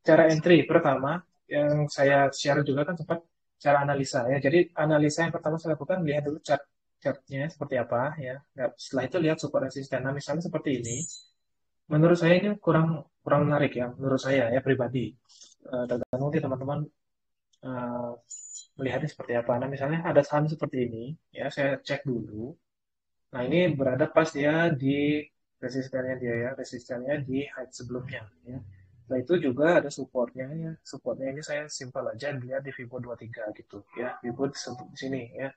cara entry pertama yang saya share juga kan sempat cara analisa ya. Jadi analisa yang pertama saya lakukan lihat dulu chartnya seperti apa ya. Nah, setelah itu lihat support resisten. Nah misalnya seperti ini, menurut saya ini kurang kurang menarik ya. Menurut saya ya pribadi. Tergantung nanti teman-teman eh, melihatnya seperti apa. Nah misalnya ada saham seperti ini ya, saya cek dulu. Nah, ini berada pas dia di resistennya dia ya, resistennya di height sebelumnya ya. Nah, itu juga ada supportnya ya. Supportnya ini saya simpel aja dilihat di Vibo 23 gitu ya. Vibo di sini ya.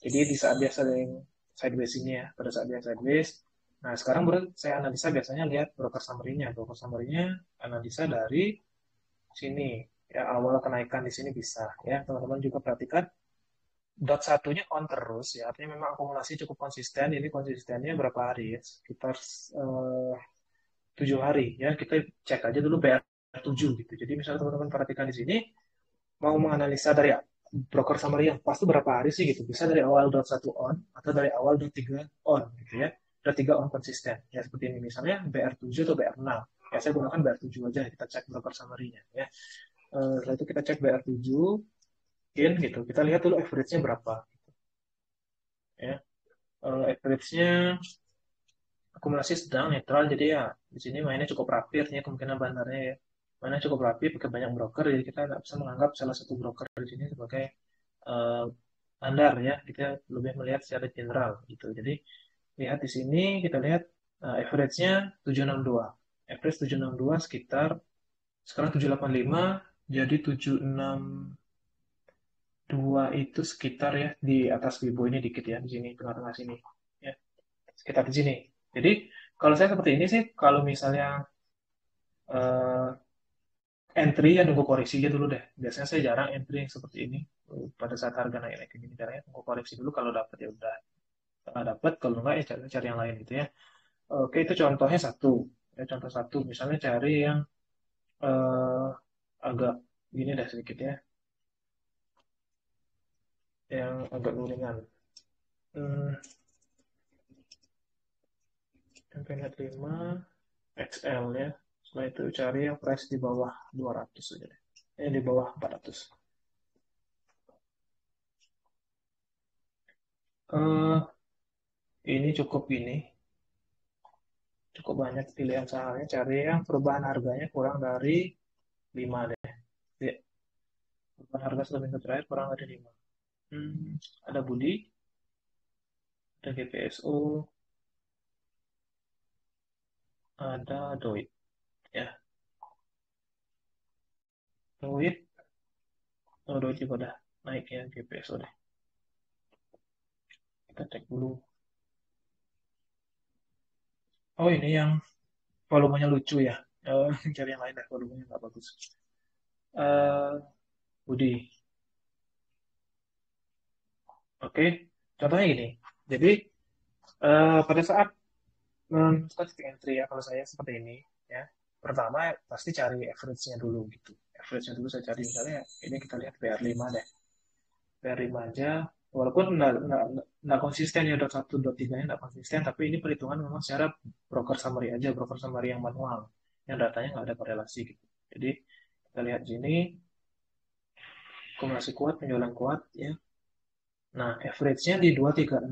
Jadi di saat dia sering sideways ini ya, pada saat dia sideways. Nah, sekarang baru saya analisa biasanya lihat broker summary-nya. Broker summary-nya analisa dari sini ya, awal kenaikan di sini bisa ya. Teman-teman juga perhatikan dot satunya on terus ya, artinya memang akumulasi cukup konsisten. Ini konsistennya berapa hari ya, sekitar 7 hari ya. Kita cek aja dulu BR 7 gitu. Jadi misalnya teman-teman perhatikan di sini mau menganalisa dari broker summary yang pas itu berapa hari sih gitu. Bisa dari awal dot satu on atau dari awal dot tiga on gitu ya. Dot tiga on konsisten. Ya seperti ini misalnya BR7 atau BR6. Ya saya gunakan BR7 aja kita cek broker summary-nya ya. Setelah itu kita cek BR7 in gitu. Kita lihat dulu average-nya berapa ya. Average-nya akumulasi sedang netral jadi ya di sini mainnya cukup rapi artinya kemungkinan bandarnya ya mainnya cukup rapi pakai banyak broker jadi kita nggak bisa menganggap salah satu broker di sini sebagai uh, bandar ya kita lebih melihat secara general gitu jadi lihat di sini kita lihat average-nya 762 average 762 sekitar sekarang 785 jadi 762 itu sekitar ya di atas Wibo ini dikit ya di sini tengah-tengah sini ya sekitar di sini jadi kalau saya seperti ini sih kalau misalnya eh, entry ya nunggu koreksi aja dulu deh. Biasanya saya jarang entry yang seperti ini pada saat harga naik kayak gini caranya nunggu koreksi dulu kalau dapat ya udah. Kalau dapat kalau enggak ya cari yang lain gitu ya. Oke itu contohnya satu. Ya, contoh satu misalnya cari yang eh, agak gini dah sedikit ya, yang agak luringan. Hmm, MPNet 5 XL ya. Setelah itu cari yang price di bawah 200 aja deh. Di bawah 400. Eh ini cukup ini cukup banyak pilihan sahamnya cari yang perubahan harganya kurang dari 5 deh ya, perubahan harga satu minggu terakhir kurang dari 5 ada Budi ada GPSO ada Doit ya Doit Doit juga udah naik ya GPSO deh kita cek dulu oh ini yang volumenya lucu ya cari yang lain deh volumenya nggak bagus Eh Budi oke contohnya gini jadi pada saat menentukan titik entry ya kalau saya seperti ini ya pertama pasti cari average-nya dulu gitu average-nya dulu saya cari misalnya ini kita lihat PR5 deh PR5 aja walaupun nggak konsisten ya dot satu dot tiga nya nggak konsisten tapi ini perhitungan memang secara broker summary aja broker summary yang manual yang datanya nggak ada korelasi gitu jadi kita lihat sini akumulasi kuat penjualan kuat ya nah average-nya di 236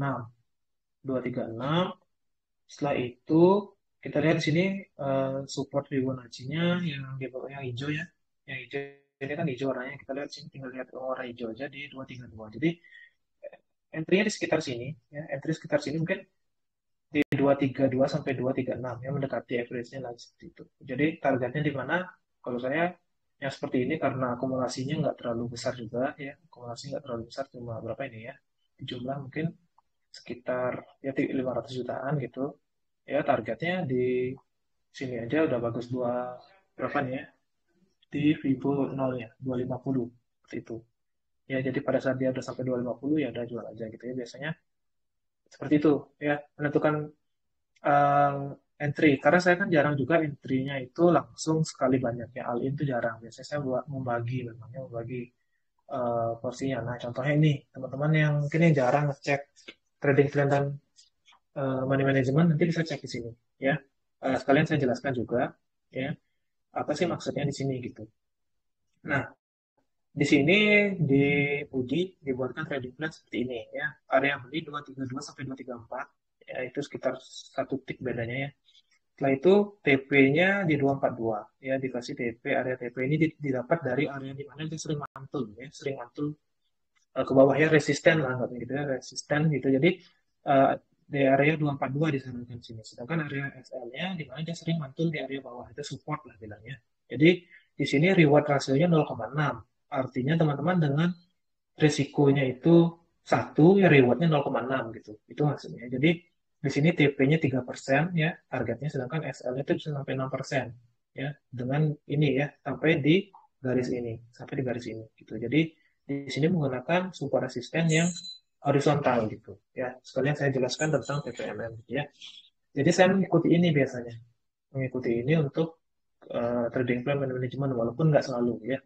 236. Setelah itu kita lihat di sini support Fibonacci-nya yang di bawah yang hijau ya. Yang hijau ini kan hijau warnanya. Kita lihat sini tinggal lihat warna hijau aja di 232. Jadi entry-nya di sekitar sini ya. Entry sekitar sini mungkin di 232 sampai 236 yang mendekati average-nya lagi seperti itu. Jadi targetnya di mana? Kalau saya yang seperti ini karena akumulasinya nggak terlalu besar juga ya. Akumulasi nggak terlalu besar cuma berapa ini ya? Di jumlah mungkin sekitar ya 500 jutaan gitu ya targetnya di sini aja udah bagus dua berapa nih ya di Vivo 0 ya 250 seperti itu ya jadi pada saat dia udah sampai 250 ya udah jual aja gitu ya biasanya seperti itu ya menentukan eh, entry karena saya kan jarang juga entry-nya itu langsung sekali banyak ya all in itu jarang biasanya saya buat membagi memangnya membagi porsinya nah contohnya ini teman-teman yang mungkin yang jarang ngecek trading plan dan money management nanti bisa cek di sini ya. Sekalian saya jelaskan juga ya apa sih maksudnya di sini gitu. Nah, di sini di Budi dibuatkan trading plan seperti ini ya. Area beli 232 sampai 234 ya itu sekitar satu tick bedanya ya. Setelah itu TP-nya di 242 ya dikasih TP area TP ini didapat dari area di mana dia sering mantul ya, sering mantul ke bawahnya resisten lah anggapnya gitu ya, resisten gitu. Jadi eh, di area 242 disarankan sini. Sedangkan area SL-nya di mana dia sering mantul di area bawah itu support lah bilangnya. Jadi di sini reward rasionya 0,6. Artinya teman-teman dengan risikonya itu satu ya rewardnya 0,6 gitu. Itu maksudnya. Jadi di sini TP-nya 3% ya targetnya sedangkan SL-nya itu bisa sampai 6% ya dengan ini ya sampai di garis ini sampai di garis ini gitu. Jadi di sini menggunakan support resisten yang horizontal gitu ya. Sekalian saya jelaskan tentang TPMM gitu ya. Jadi saya mengikuti ini biasanya mengikuti ini untuk trading plan manajemen walaupun nggak selalu ya.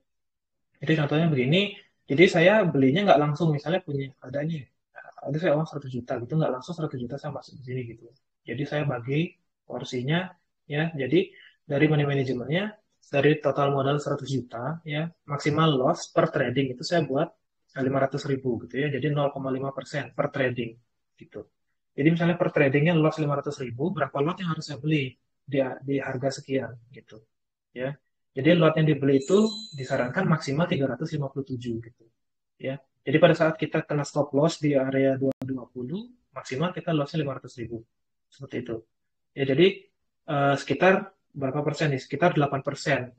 Jadi contohnya begini Jadi saya belinya nggak langsung, misalnya punya ada saya uang 100 juta gitu, nggak langsung 100 juta saya masuk di sini gitu. Jadi saya bagi porsinya, ya. Jadi dari money manajemennya, dari total modal 100 juta, ya, maksimal loss per trading itu saya buat 500.000 gitu ya. Jadi 0,5% per trading gitu. Jadi misalnya per tradingnya loss 500.000, berapa lot yang harus saya beli di harga sekian gitu, ya. Jadi lot yang dibeli itu disarankan maksimal 357 gitu, ya. Jadi pada saat kita kena stop loss di area 220, maksimal kita lossnya 500.000. Seperti itu. Ya, jadi sekitar berapa persen nih? Sekitar 8%.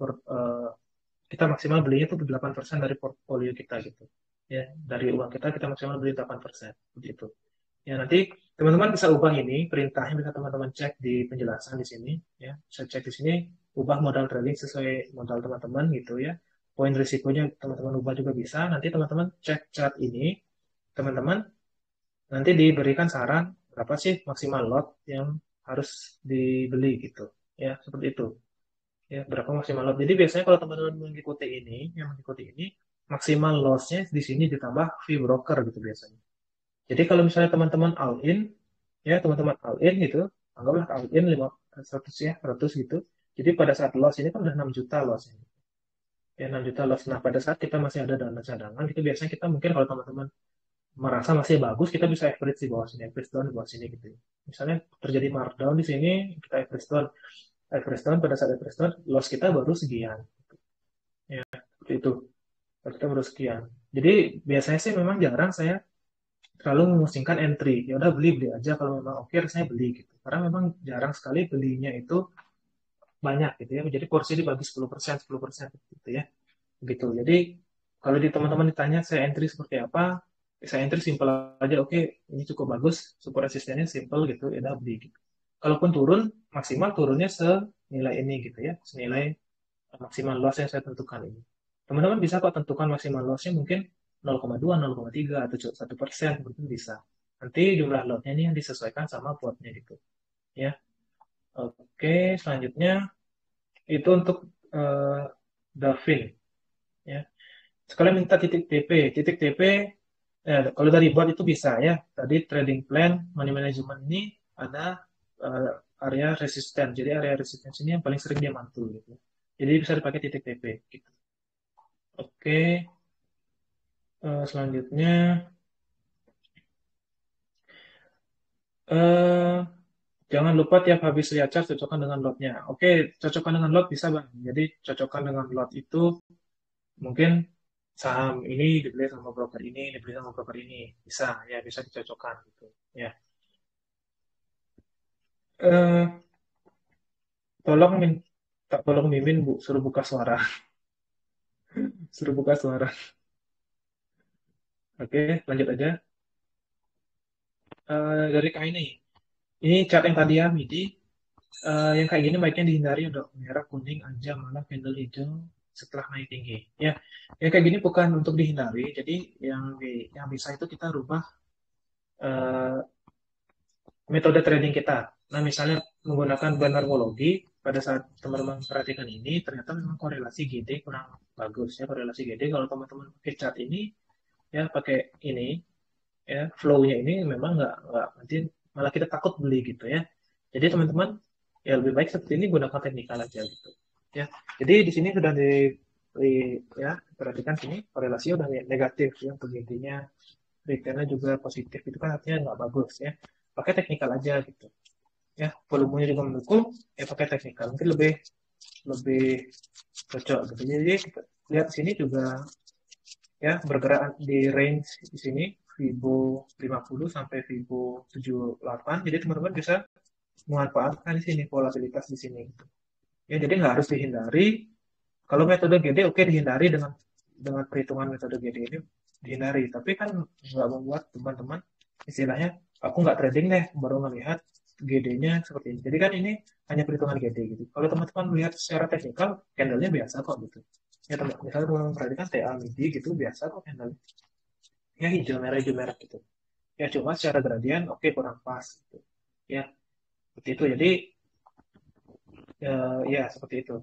Kita maksimal belinya itu 8% dari portfolio kita gitu. Ya, dari uang kita kita maksimal beli 8%. Seperti itu. Ya, nanti teman-teman bisa ubah ini, perintahnya bisa teman-teman cek di penjelasan di sini, ya. Bisa cek di sini, ubah modal trading sesuai modal teman-teman gitu ya. Poin risikonya teman-teman ubah juga bisa. Nanti teman-teman cek chart ini, teman-teman nanti diberikan saran berapa sih maksimal lot yang harus dibeli gitu. Ya, seperti itu. Ya, berapa maksimal lot. Jadi biasanya kalau teman-teman mengikuti ini, maksimal lossnya di sini ditambah fee broker gitu biasanya. Jadi kalau misalnya teman-teman all in, ya teman-teman all in gitu, anggaplah all in 100 ya, 100 gitu. Jadi pada saat loss ini kan udah 6 juta loss ini. Ya 6 juta loss. Nah pada saat kita masih ada dana cadangan, itu biasanya kita mungkin kalau teman-teman merasa masih bagus, kita bisa average di bawah sini, average down di bawah sini gitu. Misalnya terjadi markdown di sini, kita average down pada saat average down, loss kita baru sekian. Ya, seperti itu. Loss kita baru sekian. Jadi biasanya sih memang jarang saya terlalu memusingkan entry. Ya udah beli beli aja kalau memang oke saya beli gitu. Karena memang jarang sekali belinya itu banyak gitu ya. Jadi porsi dibagi 10% gitu ya. Gitu. Jadi kalau di teman-teman ditanya saya entry seperti apa, saya entry simple aja. Oke, ini cukup bagus, support resistennya simple gitu, ya udah beli gitu. Kalaupun turun, maksimal turunnya senilai ini gitu ya, senilai maksimal loss yang saya tentukan ini. Teman-teman bisa kok tentukan maksimal lossnya mungkin 0,2, 0,3 atau 1%, seperti itu bisa. Nanti jumlah lotnya ini yang disesuaikan sama potnya gitu. Ya, oke. Selanjutnya itu untuk eh, Davin. Ya, sekalian minta titik TP. Titik TP, kalau dari bot itu bisa ya. Tadi trading plan, money management ini ada eh, area resisten. Jadi area resisten ini yang paling sering dia mantul gitu. Jadi bisa dipakai titik TP gitu. Oke, selanjutnya eh jangan lupa tiap habis lihat chart cocokkan dengan lotnya. Oke, cocokkan dengan lot bisa bang. Jadi cocokkan dengan lot itu mungkin saham ini dibeli sama broker ini, dibeli sama broker ini, bisa ya, bisa dicocokkan gitu. Ya, eh tolong tolong mimin bu, suruh buka suara, suruh buka suara. Oke, lanjut aja. Dari Kak ini chart yang tadi ya MIDI. Yang kayak gini baiknya dihindari, udah merah, kuning aja, malah candle hijau setelah naik tinggi. Ya, yang kayak gini bukan untuk dihindari. Jadi yang bisa itu kita rubah eh, metode trading kita. Nah, misalnya menggunakan banarmologi, pada saat teman-teman perhatikan ini, ternyata memang korelasi GD kurang bagus ya, korelasi GD. Kalau teman-teman pakai chart ini, ya pakai ini, ya flow-nya ini memang nggak nanti malah kita takut beli gitu ya. Jadi teman-teman ya lebih baik seperti ini gunakan teknikal aja gitu ya. Jadi di sini sudah ya perhatikan sini korelasinya udah negatif ya, untuk intinya returnnya juga positif, itu kan artinya nggak bagus ya. Pakai teknikal aja gitu ya, volumenya juga mendukung, ya pakai teknikal mungkin lebih lebih cocok gitu. Jadi lihat sini juga ya bergerak di range di sini Fibo 50 sampai Fibo 78. Jadi teman-teman bisa memanfaatkan di sini volatilitas di sini gitu. Ya, jadi nggak harus dihindari. Kalau metode GD oke dihindari dengan perhitungan metode GD ini dihindari. Tapi kan nggak membuat teman-teman istilahnya aku nggak trading deh baru melihat GD-nya seperti ini. Jadi kan ini hanya perhitungan GD gitu. Kalau teman-teman melihat secara teknikal, candle-nya biasa kok gitu. Ya teman, misalnya teman-teman perhatikan TA MIDI gitu biasa kok candle. Ya hijau merah gitu. Ya cuma secara gradien oke kurang pas gitu. Ya seperti itu. Jadi ya seperti itu.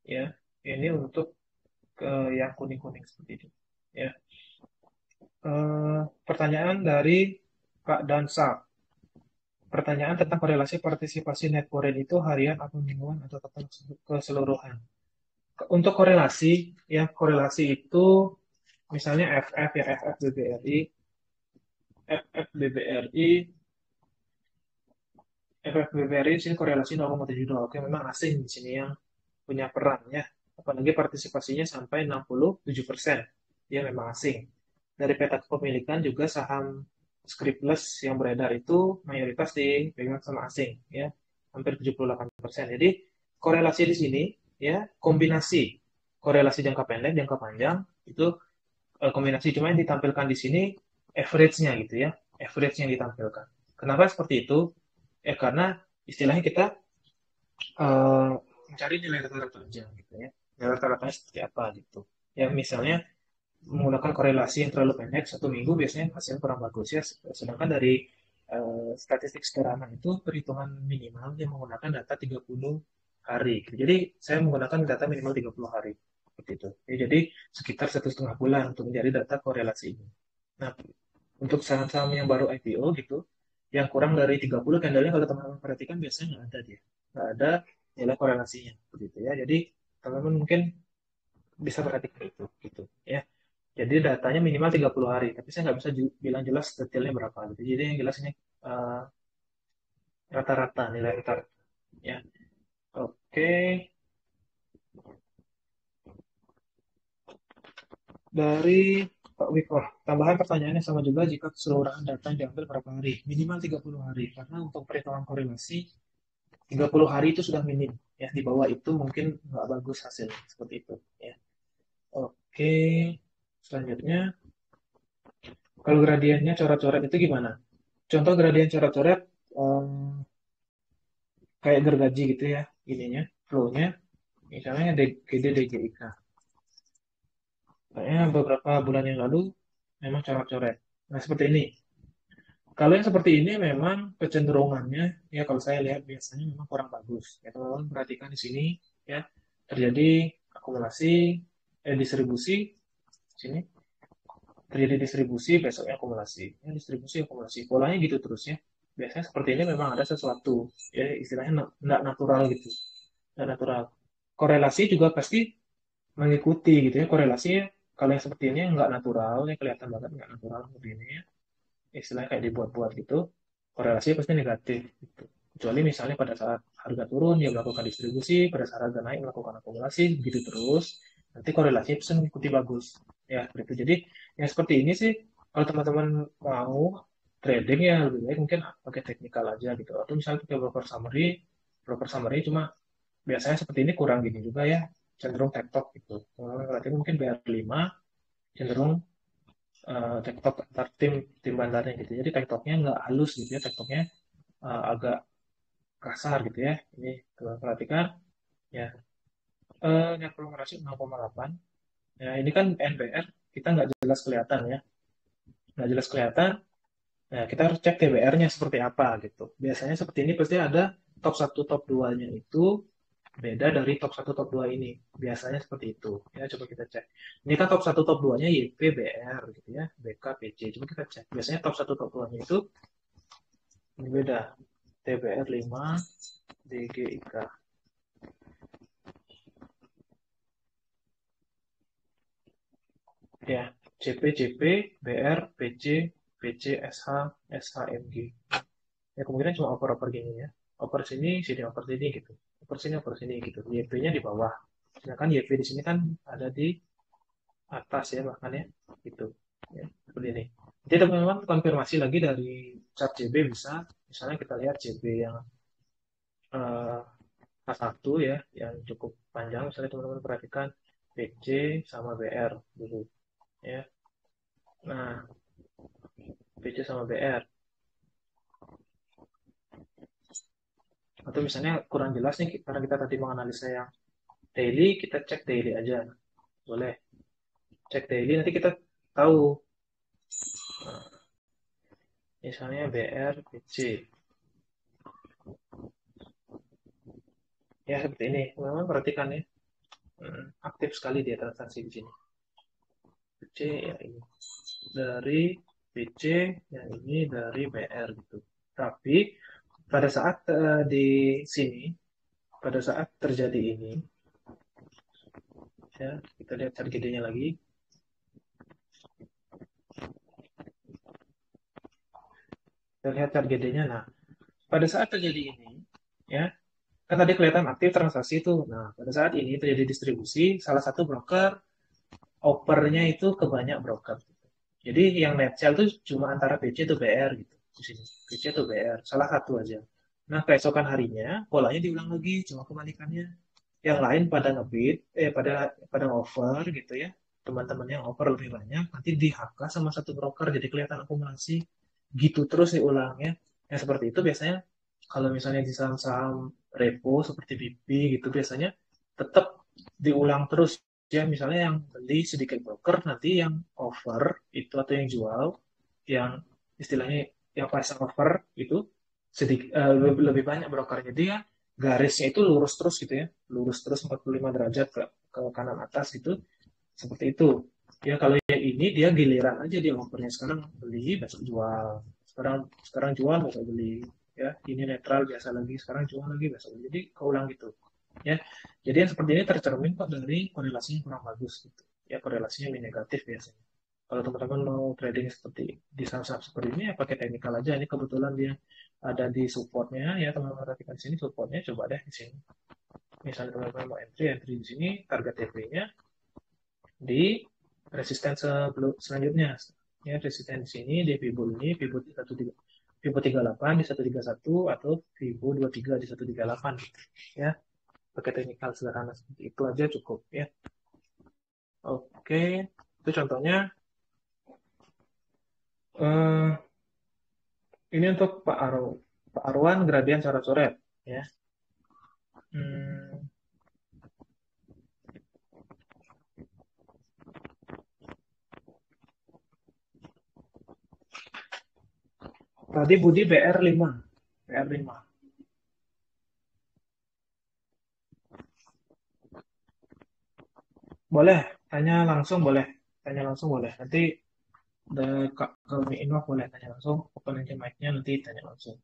Ya ini untuk yang kuning-kuning seperti itu. Ya. Pertanyaan dari Kak Dansa. Pertanyaan tentang korelasi partisipasi net foreign itu harian atau mingguan atau total keseluruhan. Untuk korelasi, ya korelasi itu misalnya FF ya FFBBRI sini korelasi 0,72. Oke, memang asing di sini yang punya peran ya. Apalagi partisipasinya sampai 67%. Dia memang asing. Dari peta kepemilikan juga saham scriptless yang beredar itu mayoritas dipegang sama asing ya. Hampir 78%. Jadi korelasi di sini ya kombinasi korelasi jangka pendek, jangka panjang itu kombinasi cuma yang ditampilkan di sini average-nya gitu ya. Average yang ditampilkan. Kenapa seperti itu? Karena istilahnya kita eh, mencari nilai rata-rata aja gitu ya. Nilai rata-ratanya seperti apa gitu. Ya misalnya menggunakan korelasi yang terlalu pendek 1 minggu biasanya hasil kurang bagus ya. Sedangkan dari statistik sederhana itu perhitungan minimal yang menggunakan data 30 hari. Jadi saya menggunakan data minimal 30 hari. Seperti itu. Ya, jadi sekitar 1,5 bulan untuk mencari data korelasi ini. Nah, untuk saham-saham yang baru IPO gitu, yang kurang dari 30 candlenya kalau teman-teman perhatikan biasanya nggak ada dia. Nggak ada nilai korelasinya. Begitu ya. Jadi teman-teman mungkin bisa perhatikan itu. Gitu ya. Jadi datanya minimal 30 hari. Tapi saya nggak bisa bilang jelas detailnya berapa. Gitu. Jadi yang jelas ini eh, rata-rata, nilai rata-rata. Ya. Oke. Dari Pak Wiko, tambahan pertanyaannya sama juga jika keseluruhan data yang diambil berapa hari? Minimal 30 hari. Karena untuk perhitungan korelasi 30 hari itu sudah minim. Ya, di bawah itu mungkin nggak bagus hasilnya. Seperti itu. Ya. Oke. Selanjutnya, kalau gradiennya coret-coret itu gimana? Contoh gradien coret-coret kayak gergaji gitu ya. Ininya, flow-nya. Misalnya DGD, DGIK. Kayaknya beberapa bulan yang lalu memang coret-coret. Nah, seperti ini. Kalau yang seperti ini memang kecenderungannya, ya kalau saya lihat biasanya memang kurang bagus. Ya, teman-teman perhatikan di sini, ya terjadi akumulasi, distribusi, sini terjadi distribusi, besoknya akumulasi, ya distribusi, akumulasi. Polanya gitu terus ya. Biasanya seperti ini memang ada sesuatu, ya istilahnya nggak natural gitu, nggak natural. Korelasi juga pasti mengikuti gitu ya. Korelasinya kalau yang seperti ini nggak natural, ya kelihatan banget nggak natural seperti ini ya. Istilahnya kayak dibuat-buat gitu, korelasinya pasti negatif gitu. Kecuali misalnya pada saat harga turun dia melakukan distribusi, pada saat harga naik melakukan akumulasi, begitu terus, nanti korelasinya bisa mengikuti bagus. Ya, seperti itu. Jadi yang seperti ini sih, kalau teman-teman mau trading ya lebih baik mungkin pakai teknikal aja gitu. Atau misalnya pakai broker summary cuma biasanya seperti ini kurang gini juga ya, cenderung tektok gitu. Berarti mungkin BR5 cenderung tektok antar tim bandarnya gitu. Jadi tektoknya nggak halus gitu ya, tektoknya agak kasar gitu ya. Ini kalau perhatikan ya net profit ratio 0,8. Ya ini kan NBR kita nggak jelas kelihatan ya, nggak jelas kelihatan. Nah kita harus cek TBR-nya seperti apa gitu. Biasanya seperti ini pasti ada top satu top 2-nya itu beda dari top satu top 2 ini. Biasanya seperti itu. Ya coba kita cek. Ini kan top satu top 2-nya YP, BR gitu ya, BK, PC. Coba kita cek. Biasanya top satu top 2-nya itu ini beda. TBR 5, DGIK. Ya, CP, CP, BR, PC, PC, SH, SHMG. Ya kemungkinan cuma oper-oper gini ya. Oper sini, sini oper sini gitu. Oper sini gitu. YP-nya di bawah. Sedangkan YP di sini kan ada di atas ya bahkan ya. Gitu. Ya, seperti ini. Jadi teman-teman konfirmasi lagi dari chart CB bisa. Misalnya kita lihat CB yang eh, A1 ya, yang cukup panjang. Misalnya teman-teman perhatikan PC sama BR dulu. Ya. Nah, PC sama BR. Atau misalnya kurang jelas nih, karena kita tadi menganalisa yang daily, kita cek daily aja. Boleh. Cek daily, nanti kita tahu. Nah, misalnya BR, PC. Ya, seperti ini. Memang perhatikan ya. Aktif sekali dia transaksi di sini. C ya ini dari BC, yang ini dari BR gitu. Tapi pada saat di sini, pada saat terjadi ini, ya kita lihat chart GD-nya lagi. Kita lihat chart GD-nya. Nah, pada saat terjadi ini, ya kan tadi kelihatan aktif transaksi itu. Nah, pada saat ini terjadi distribusi, salah satu broker opernya itu ke banyak broker. Jadi yang net sell itu cuma antara BC atau BR gitu di sini. BC atau BR, salah satu aja. Nah, keesokan harinya polanya diulang lagi, cuma kebalikannya. Yang lain pada ngebid, pada over gitu ya. Teman-teman yang over lebih banyak, nanti di HK sama satu broker, jadi kelihatan akumulasi. Gitu terus diulangnya. Yang seperti itu biasanya kalau misalnya di saham-saham repo seperti BP gitu biasanya tetap diulang terus ya. Misalnya yang beli sedikit broker, nanti yang over itu atau yang jual, yang istilahnya yang pasang over itu sedikit lebih banyak brokernya, dia garisnya itu lurus terus gitu ya, lurus terus 45 derajat ke kanan atas gitu, seperti itu ya. Kalau yang ini dia giliran aja, dia overnya sekarang beli besok jual, sekarang sekarang jual besok beli, ya ini netral biasa lagi, sekarang jual lagi besok beli, jadi keulang gitu ya. Jadi yang seperti ini tercermin kok dari korelasinya kurang bagus gitu ya, korelasinya lebih negatif biasanya. Kalau teman-teman mau trading seperti di saham-saham seperti ini ya pakai teknikal aja. Ini kebetulan dia ada di supportnya ya, teman-teman perhatikan di sini supportnya, coba deh di sini. Misalnya teman-teman mau entry di sini, target TP-nya di resisten selanjutnya. Ya, resisten di sini di Fibo ini, Fibo 13, Fibo 38 di 131 atau Fibo 23 di 138 gitu. Ya, pakai teknikal sederhana seperti itu aja cukup ya. Oke, itu contohnya. Eh, ini untuk Pak Arwan gradian coret-coret ya. Hmm, tadi Budi BR5. BR5. Boleh, tanya langsung boleh. Tanya langsung boleh. Nanti kalau Inwah boleh tanya langsung. Open aja mic-nya, nanti tanya langsung.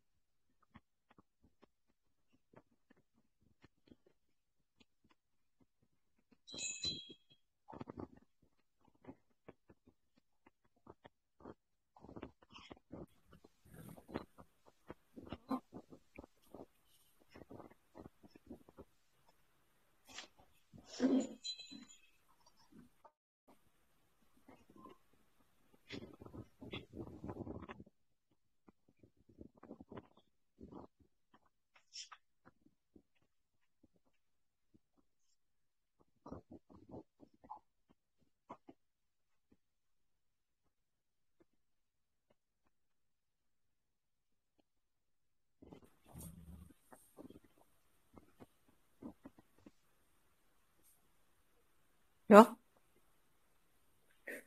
Dok,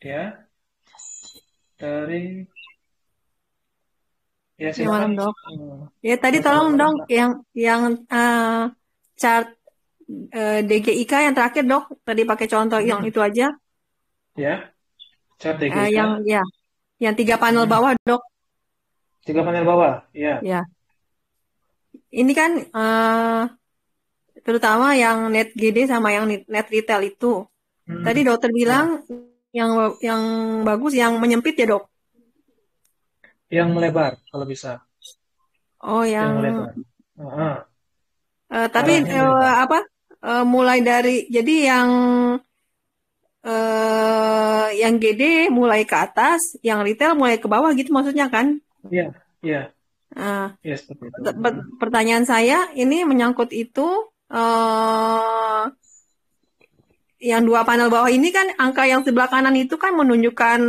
Ya, dari ya yang malam silakan. dok. Hmm, Ya tadi selamat tolong malam dong Pak. yang chart DGIK yang terakhir dok. Tadi pakai contoh yang Hmm, itu aja. ya, chat Yang DGK. ya, yang 3 panel Hmm, bawah dok. 3 panel bawah. Ya. Ya, ini kan terutama yang net GD sama yang net retail itu. Tadi Hmm, dokter bilang ya. yang bagus yang menyempit ya dok. Yang melebar kalau bisa. Oh Yang yang melebar. Ah, tapi arahnya melebar. apa mulai dari jadi yang GD mulai ke atas, yang retail mulai ke bawah gitu maksudnya kan? Iya, iya, Nah, iya seperti itu. Hmm. pertanyaan saya ini menyangkut itu eh, yang 2 panel bawah ini kan angka yang sebelah kanan itu kan menunjukkan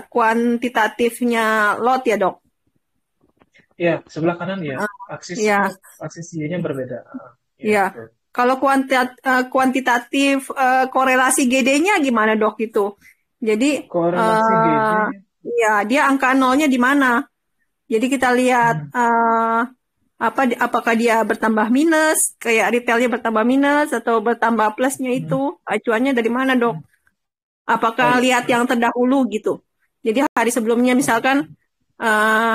kuantitatifnya lot ya dok. Iya, sebelah kanan ya. Eh, Aksis ya, aksis Y-nya berbeda. Iya, ya. betul. Kalau kuantitatif korelasi GD-nya gimana dok itu? Jadi Korelasi GD. eh, ya dia angka nolnya di mana? Jadi kita lihat Hmm. apakah dia bertambah minus, kayak retailnya bertambah minus atau bertambah plusnya itu, Hmm. acuannya dari mana dok? Hmm. Oh Apakah iya. lihat yang terdahulu gitu. Jadi hari sebelumnya misalkan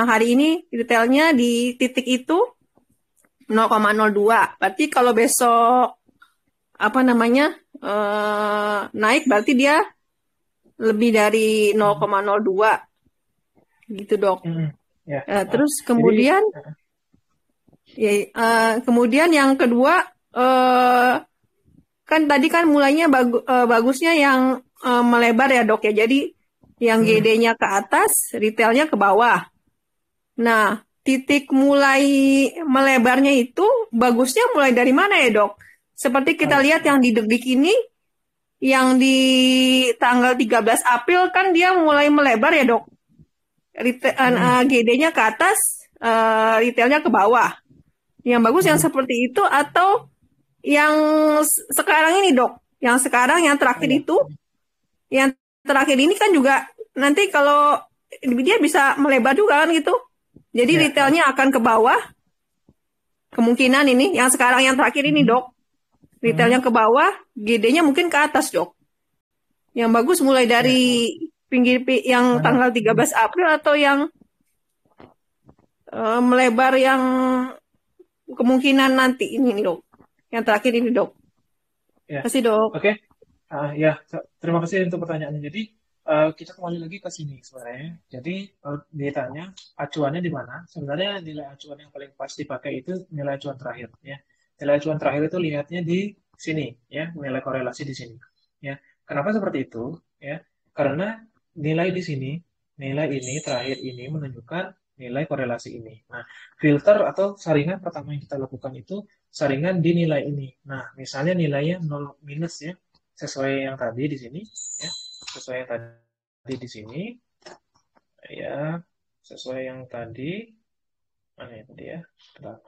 hari ini detailnya di titik itu 0,02. Berarti kalau besok apa namanya naik berarti dia lebih dari 0,02 gitu dok. Mm-mm. Ya. Terus Jadi kemudian kemudian yang kedua kan tadi kan mulainya bagusnya yang melebar ya dok ya. Jadi yang mm, GD-nya ke atas, retailnya ke bawah. Nah, titik mulai melebarnya itu bagusnya mulai dari mana ya dok? Seperti oh kita ya. lihat yang di detik ini, yang di tanggal 13 April kan dia mulai melebar ya dok. Mm, GD-nya ke atas, retailnya ke bawah. Yang bagus yang mm. seperti itu atau yang sekarang ini dok? Yang sekarang yang Oh terakhir ya. itu, yang terakhir ini kan juga nanti kalau dia bisa melebar juga kan gitu. Jadi Ya. retailnya akan ke bawah. Kemungkinan ini yang sekarang yang terakhir ini Mm, dok. Retailnya mm. ke bawah, GD-nya mungkin ke atas dok. Yang bagus mulai Ya. dari pinggir yang Mana? tanggal 13 April atau yang melebar yang kemungkinan nanti ini nih, dok. Yang terakhir ini dok. Ya. Kasih dok. Oke. Ya, terima kasih untuk pertanyaannya. Jadi, kita kembali lagi ke sini sebenarnya. Jadi, ditanya acuannya di mana? Sebenarnya nilai acuan yang paling pas dipakai itu nilai acuan terakhir. Ya. Nilai acuan terakhir itu lihatnya di sini, ya, nilai korelasi di sini. Ya. Kenapa seperti itu? Ya, karena nilai di sini, nilai ini terakhir ini menunjukkan nilai korelasi ini. Nah, filter atau saringan pertama yang kita lakukan itu saringan di nilai ini. Nah, misalnya nilainya 0 minus ya, sesuai yang tadi di sini ya, sesuai yang tadi di sini ya, sesuai yang tadi mana ya tadi ya. Bentar.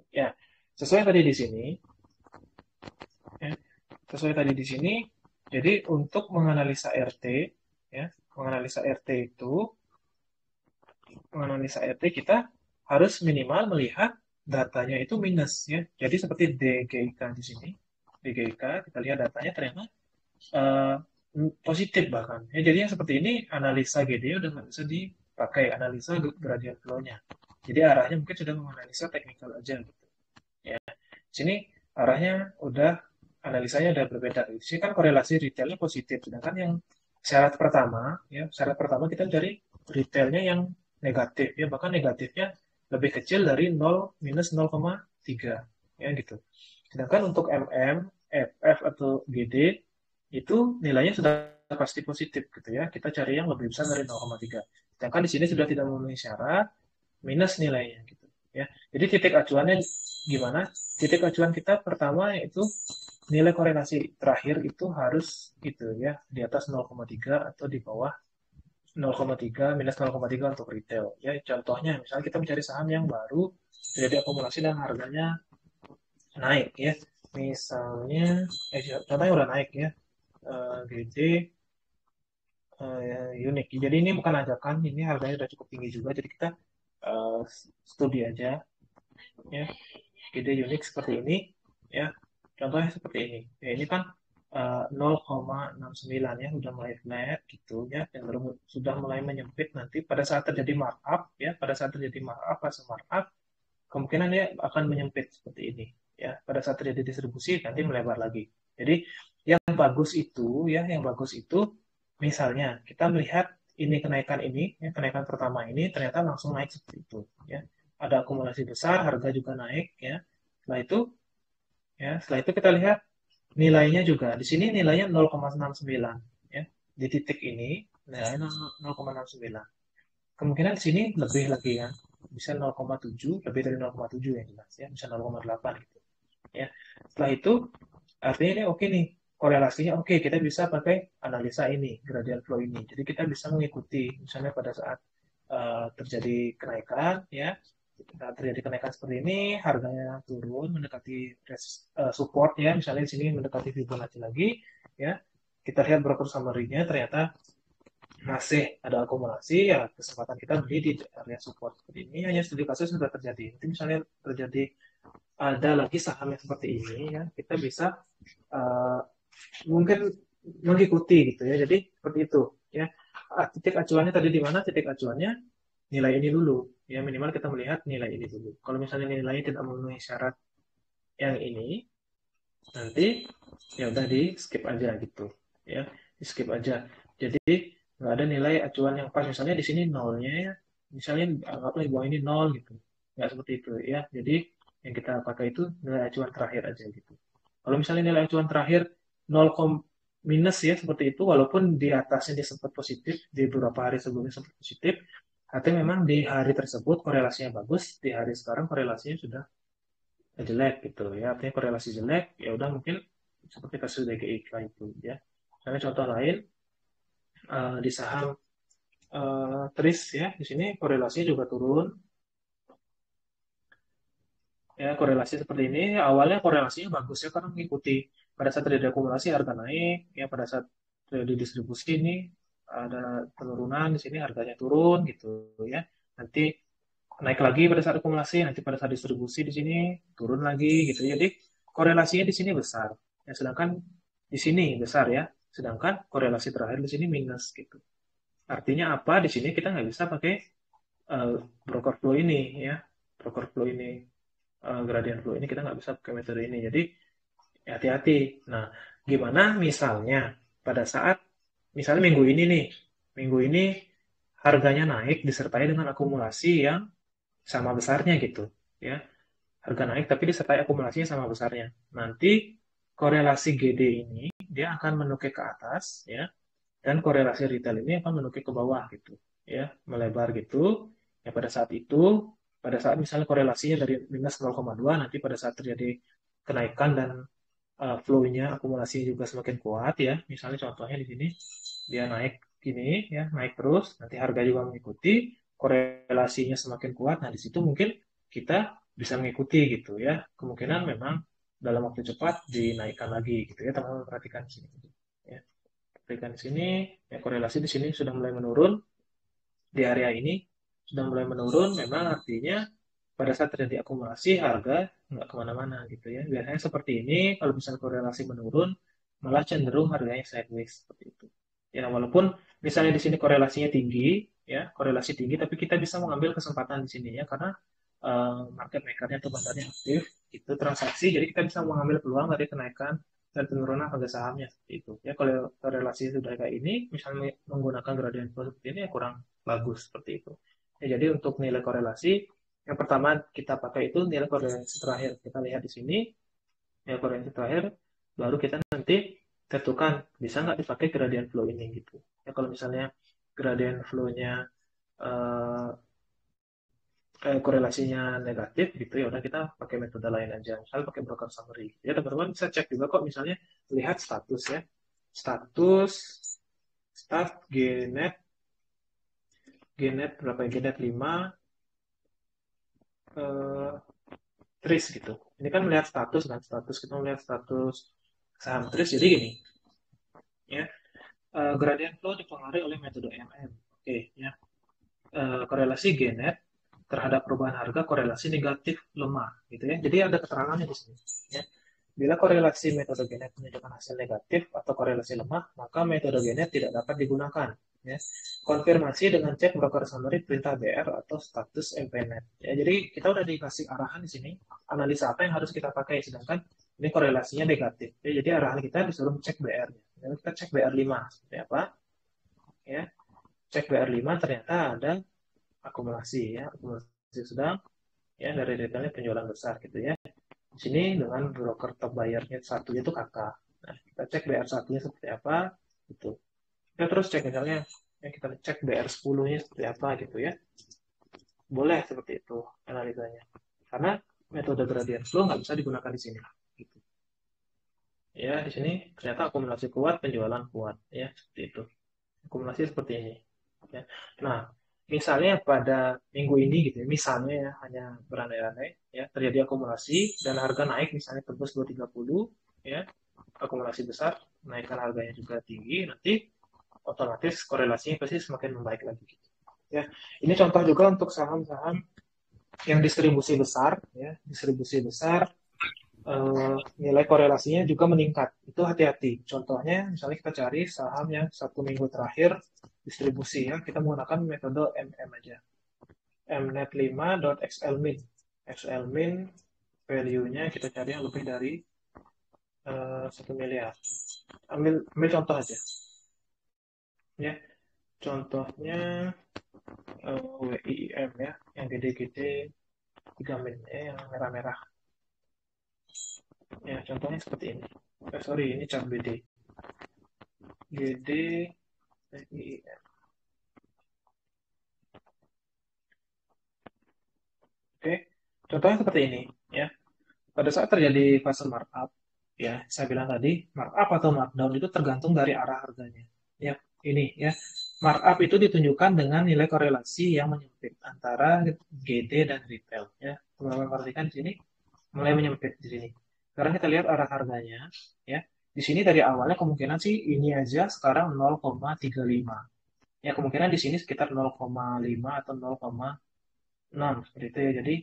Ya, sesuai yang tadi di sini ya, sesuai tadi di sini. Jadi untuk menganalisa RT ya, menganalisa RT itu menganalisa RT kita harus minimal melihat datanya itu minus ya. Jadi seperti DGIK di sini, DGIK kita lihat datanya ternyata eh, positif bahkan. Ya, jadi yang seperti ini analisa GD udah nggak bisa dipakai analisa gradient flow-nya. Jadi arahnya mungkin sudah menganalisa teknikal aja gitu. Ya, di sini arahnya udah analisanya udah berbeda. Di sini kan korelasi retailnya positif, sedangkan yang syarat pertama ya syarat pertama kita cari retailnya yang negatif ya bahkan negatifnya lebih kecil dari 0 minus 0,3 ya gitu. Sedangkan untuk MM, FF atau GD itu nilainya sudah pasti positif gitu ya. Kita cari yang lebih besar dari 0,3. Sedangkan di sini sudah tidak memenuhi syarat, minus nilainya gitu ya. Jadi titik acuannya gimana? Titik acuan kita pertama yaitu nilai korelasi terakhir itu harus gitu ya, di atas 0,3 atau di bawah 0,3 minus 0,3 untuk retail. Ya, contohnya misalnya kita mencari saham yang baru terjadi akumulasi dan harganya naik ya. Misalnya contohnya udah naik ya. GD unik. Jadi ini bukan ajakan, ini harganya udah cukup tinggi juga. Jadi kita eh, studi aja ya. GD unik seperti ini ya. Contohnya seperti ini. Ya, ini kan 0,69 ya, udah mulai flat gitu ya, cenderung sudah mulai menyempit nanti pada saat terjadi markup ya, pada saat terjadi markup, fase markup, kemungkinan dia akan menyempit seperti ini ya. Pada saat terjadi distribusi nanti melebar lagi. Jadi yang bagus itu ya, yang bagus itu misalnya kita melihat ini kenaikan ini, ya, kenaikan pertama ini ternyata langsung naik seperti itu ya. Ada akumulasi besar, harga juga naik ya. Setelah itu kita lihat nilainya juga. Di sini nilainya 0,69 ya. Di titik ini nilainya 0,69. Kemungkinan di sini lebih lagi ya. Bisa 0,7, lebih dari 0,7 yang jelas ya, bisa 0,8 gitu. Ya. Setelah itu artinya ini oke nih. Korelasinya oke, kita bisa pakai analisa ini, gradient flow ini. Jadi kita bisa mengikuti misalnya pada saat terjadi kenaikan ya, terjadi kenaikan seperti ini, harganya turun mendekati support ya, misalnya di sini mendekati Fibonacci lagi ya. Kita lihat broker summary-nya ternyata masih ada akumulasi ya, kesempatan kita beli di area support seperti ini hanya studi kasus sudah terjadi. Nanti misalnya terjadi ada lagi saham yang seperti ini ya, kita bisa uh, mungkin mengikuti gitu ya. Jadi seperti itu ya. Titik acuannya tadi di mana? Titik acuannya nilai ini dulu. Ya minimal kita melihat nilai ini dulu. Kalau misalnya nilainya tidak memenuhi syarat yang ini, nanti ya udah di skip aja gitu. Ya, di skip aja. Jadi nggak ada nilai acuan yang pas. Misalnya di sini nolnya ya, misalnya anggaplah di bawah ini nol gitu. Nggak seperti itu ya. Jadi yang kita pakai itu nilai acuan terakhir aja gitu. Kalau misalnya nilai acuan terakhir 0, minus ya seperti itu, walaupun di atasnya dia sempat positif, di beberapa hari sebelumnya sempat positif, artinya memang di hari tersebut korelasinya bagus, di hari sekarang korelasinya sudah jelek gitu ya. Artinya korelasi jelek, ya udah mungkin seperti kasus DGI itu ya. Misalnya contoh lain di saham TRIS ya, di sini korelasinya juga turun. Ya, korelasi seperti ini awalnya korelasinya bagus ya karena mengikuti pada saat terjadi akumulasi harga naik ya pada saat terjadi distribusi ini ada penurunan di sini harganya turun gitu ya. Nanti naik lagi pada saat akumulasi, nanti pada saat distribusi di sini turun lagi gitu. Jadi korelasinya di sini besar. Ya, sedangkan di sini besar ya. Sedangkan korelasi terakhir di sini minus gitu. Artinya apa? Di sini kita nggak bisa pakai uh, broker flow ini ya. Broker flow ini, gradient flow ini kita nggak bisa pakai metode ini. Jadi hati-hati. Nah, gimana misalnya pada saat misalnya minggu ini harganya naik disertai dengan akumulasi yang sama besarnya gitu ya, harga naik tapi disertai akumulasinya sama besarnya, nanti korelasi GD ini dia akan menukik ke atas ya, dan korelasi retail ini akan menukik ke bawah gitu ya, melebar gitu ya. Pada saat misalnya korelasinya dari minus 0,2, nanti pada saat terjadi kenaikan dan flow-nya akumulasinya juga semakin kuat ya, misalnya contohnya di sini dia naik gini ya, naik terus, nanti harga juga mengikuti, korelasinya semakin kuat. Nah, di situ mungkin kita bisa mengikuti gitu ya. Kemungkinan memang dalam waktu cepat dinaikkan lagi gitu ya. Teman-teman perhatikan di sini. Ya. Perhatikan di sini, ya korelasi di sini sudah mulai menurun di area ini, sudah mulai menurun. Memang artinya pada saat terjadi akumulasi harga nggak kemana-mana gitu ya. Biasanya seperti ini, kalau misalnya korelasi menurun, malah cenderung harganya sideways seperti itu. Ya, walaupun misalnya di sini korelasinya tinggi, ya korelasi tinggi, tapi kita bisa mengambil kesempatan di sini ya, karena market makernya atau bandarnya aktif, itu transaksi, jadi kita bisa mengambil peluang dari kenaikan dan penurunan harga sahamnya seperti itu. Ya, kalau korelasi sudah kayak ini, misalnya menggunakan gradient flow seperti ini, ya kurang bagus seperti itu. Ya, jadi untuk nilai korelasi, yang pertama kita pakai itu nilai korelasi terakhir. Kita lihat di sini, nilai korelasi terakhir, baru kita nanti tentukan bisa nggak dipakai gradient flow ini gitu. Ya, kalau misalnya gradient flow-nya eh, korelasinya negatif gitu ya udah kita pakai metode lain aja, misalnya pakai broker summary ya. Teman-teman bisa cek juga kok, misalnya lihat status ya, status start gnet, berapa ya, gnet 5 eh, tris gitu. Ini kan melihat status kan, status kita melihat status saham tris. Jadi gini ya, gradient flow dipengaruhi oleh metode MM. Oke ya. Korelasi gnet terhadap perubahan harga korelasi negatif lemah gitu ya. Jadi ada keterangannya di sini ya. Bila korelasi metode Genet menunjukkan hasil negatif atau korelasi lemah, maka metode Genet tidak dapat digunakan. Ya. Konfirmasi dengan cek broker summary perintah BR atau status MPNet. Ya, jadi kita udah dikasih arahan di sini, analisa apa yang harus kita pakai, sedangkan ini korelasinya negatif. Ya, jadi arahan kita disuruh cek BR-nya. Ya, kita cek BR5 seperti apa? Ya, cek BR5 ternyata ada akumulasi ya, akumulasi sedang ya, dari detailnya penjualan besar gitu ya. Di sini dengan broker top bayarnya satunya itu kakak. Nah, kita cek BR satunya seperti apa gitu. Kita terus cek misalnya ya, kita cek BR 10-nya seperti apa gitu ya. Boleh seperti itu analisanya. Karena metode gradient flow nggak bisa digunakan di sini gitu. Ya, di sini ternyata akumulasi kuat, penjualan kuat ya, seperti itu. Akumulasi seperti ini. Ya. Nah, misalnya pada minggu ini gitu ya, misalnya ya, hanya berandai-andai ya, terjadi akumulasi dan harga naik misalnya tembus 230 ya, akumulasi besar, naikkan harganya juga tinggi, nanti otomatis korelasinya pasti semakin membaik lagi gitu. Ya, ini contoh juga untuk saham-saham yang distribusi besar ya, distribusi besar nilai korelasinya juga meningkat. Itu hati-hati. Contohnya, misalnya kita cari saham yang 1 minggu terakhir distribusi ya, kita menggunakan metode MM aja. mnet5.xlmin. xlmin value-nya kita cari yang lebih dari 1 miliar. Ambil contoh aja. Ya, contohnya WIM ya, yang gede-gede 3 min, yang merah-merah. Ya, contohnya seperti ini. Sorry, ini chart BD. GD WIM. Oke, contohnya seperti ini ya. Pada saat terjadi fase markup, ya, saya bilang tadi, markup atau markdown itu tergantung dari arah harganya. Ya, ini ya. Markup itu ditunjukkan dengan nilai korelasi yang menyempit antara GD dan retail ya. Teman-teman perhatikan di sini mulai menyempit di sini. Sekarang kita lihat arah harganya ya. Di sini dari awalnya kemungkinan sih ini aja sekarang 0,35. Ya, kemungkinan di sini sekitar 0,5 atau 0,6 seperti itu ya. Jadi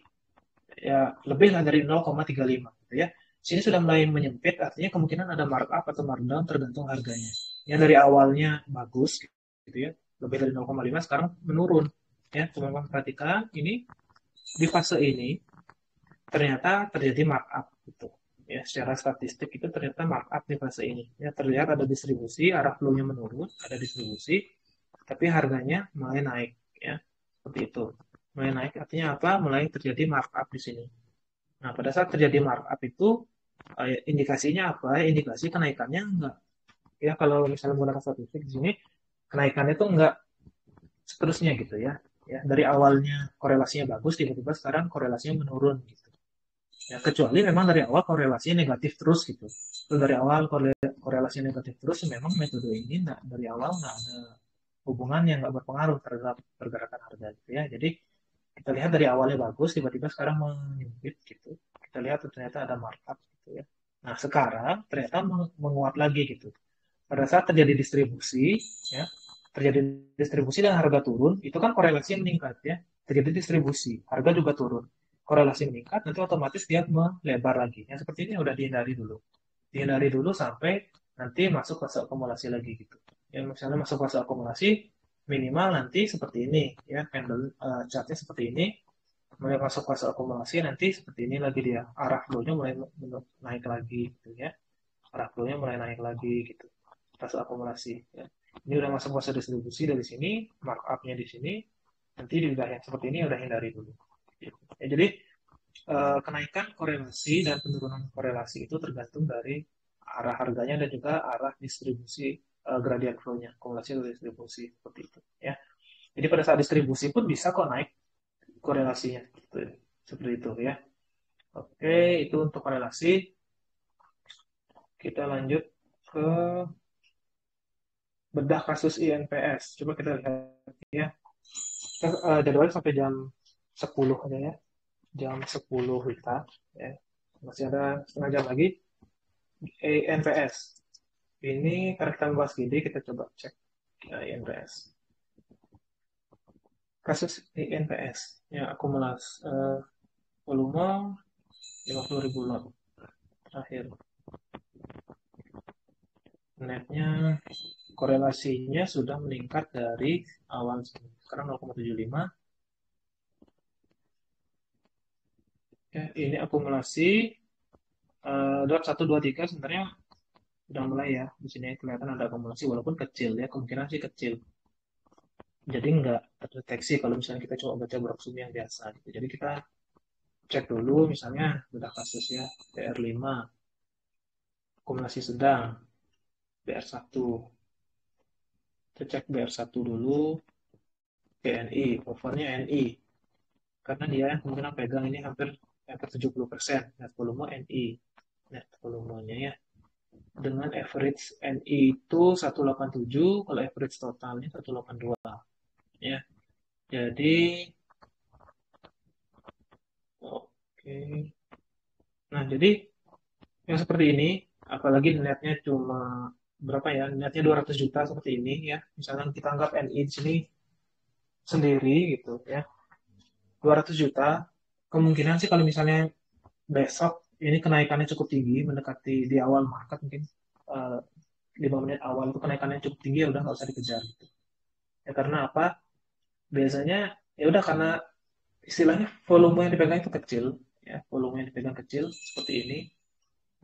ya lebih lah dari 0,35 gitu ya. Sini sudah mulai menyempit, artinya kemungkinan ada markup atau markdown tergantung harganya. Ya dari awalnya bagus gitu ya, lebih dari 0,5 sekarang menurun. Ya, teman-teman perhatikan ini di fase ini ternyata terjadi markup gitu. Ya, secara statistik itu ternyata markup di fase ini. Ya, terlihat ada distribusi, arah flow-nya menurun, ada distribusi, tapi harganya mulai naik ya. Seperti itu. Mulai naik artinya apa? Mulai terjadi markup di sini. Nah, pada saat terjadi markup itu indikasinya apa? Indikasi kenaikannya enggak. Ya, kalau misalnya menggunakan statistik di sini, kenaikannya itu enggak seterusnya gitu ya. Ya, dari awalnya korelasinya bagus, tiba-tiba sekarang korelasinya menurun gitu. Ya, kecuali memang dari awal korelasinya negatif terus gitu. Kalau dari awal korelasinya negatif terus, memang metode ini enggak, dari awal nggak ada hubungan yang nggak berpengaruh terhadap pergerakan harga gitu ya. Jadi kita lihat dari awalnya bagus, tiba-tiba sekarang menyempit gitu. Kita lihat ternyata ada markup gitu ya. Nah, sekarang ternyata menguat lagi gitu. Pada saat terjadi distribusi, ya, terjadi distribusi dan harga turun, itu kan korelasi yang meningkat ya. Terjadi distribusi, harga juga turun. Korelasi meningkat, nanti otomatis dia melebar lagi. Yang seperti ini udah dihindari dulu. Dihindari dulu sampai nanti masuk fase akumulasi lagi gitu. Yang misalnya masuk fase akumulasi, minimal nanti seperti ini ya, candle chartnya seperti ini, mulai masuk fase akumulasi nanti seperti ini lagi dia, arah flow-nya mulai naik lagi gitu ya, arah flow-nya mulai naik lagi gitu, fase akumulasi ya. Ini udah masuk fase distribusi dari sini, markup-nya di sini, nanti di wilayah yang seperti ini udah hindari dulu gitu. Ya, jadi kenaikan korelasi dan penurunan korelasi itu tergantung dari arah harganya dan juga arah distribusi gradient flow-nya, akumulasi atau distribusi seperti itu ya. Jadi pada saat distribusi pun bisa kok naik korelasinya gitu, seperti itu ya. Oke, itu untuk korelasi. Kita lanjut ke bedah kasus INPS. Coba kita lihat ya. Kita jadwalnya sampai jam 10 aja ya. Jam 10 kita ya. Masih ada setengah jam lagi. INPS. Ini karena kita membahas gini, kita coba cek INPS. Kasus INPS ya, akumulasi volume 50.000 lot terakhir. Netnya korelasinya sudah meningkat dari awal sekarang 0,75. Ya, ini akumulasi dot 1 2 3 sebenarnya udah mulai ya. Di sini kelihatan ada akumulasi walaupun kecil ya, kemungkinan sih kecil. Jadi nggak terdeteksi kalau misalnya kita coba baca broksum yang biasa gitu. Jadi kita cek dulu misalnya bedah kasus ya, TR5 akumulasi sedang, BR1. Kita cek BR1 dulu, BNI, covernya NI. Karena dia kemungkinan pegang ini hampir 70%. Net volume NI. Net volumenya ya. Dengan average NI itu 187, kalau average totalnya 182. Ya. Jadi, oke. Nah, jadi yang seperti ini, apalagi netnya cuma berapa ya? Netnya 200 juta seperti ini ya. Misalnya kita anggap NI di sini sendiri gitu ya. 200 juta, kemungkinan sih kalau misalnya besok ini kenaikannya cukup tinggi, mendekati di awal market mungkin 5 menit awal itu kenaikannya cukup tinggi, ya udah nggak usah dikejar gitu. Ya karena apa? Biasanya ya udah karena istilahnya volume yang dipegang itu kecil, ya volume yang dipegang kecil seperti ini,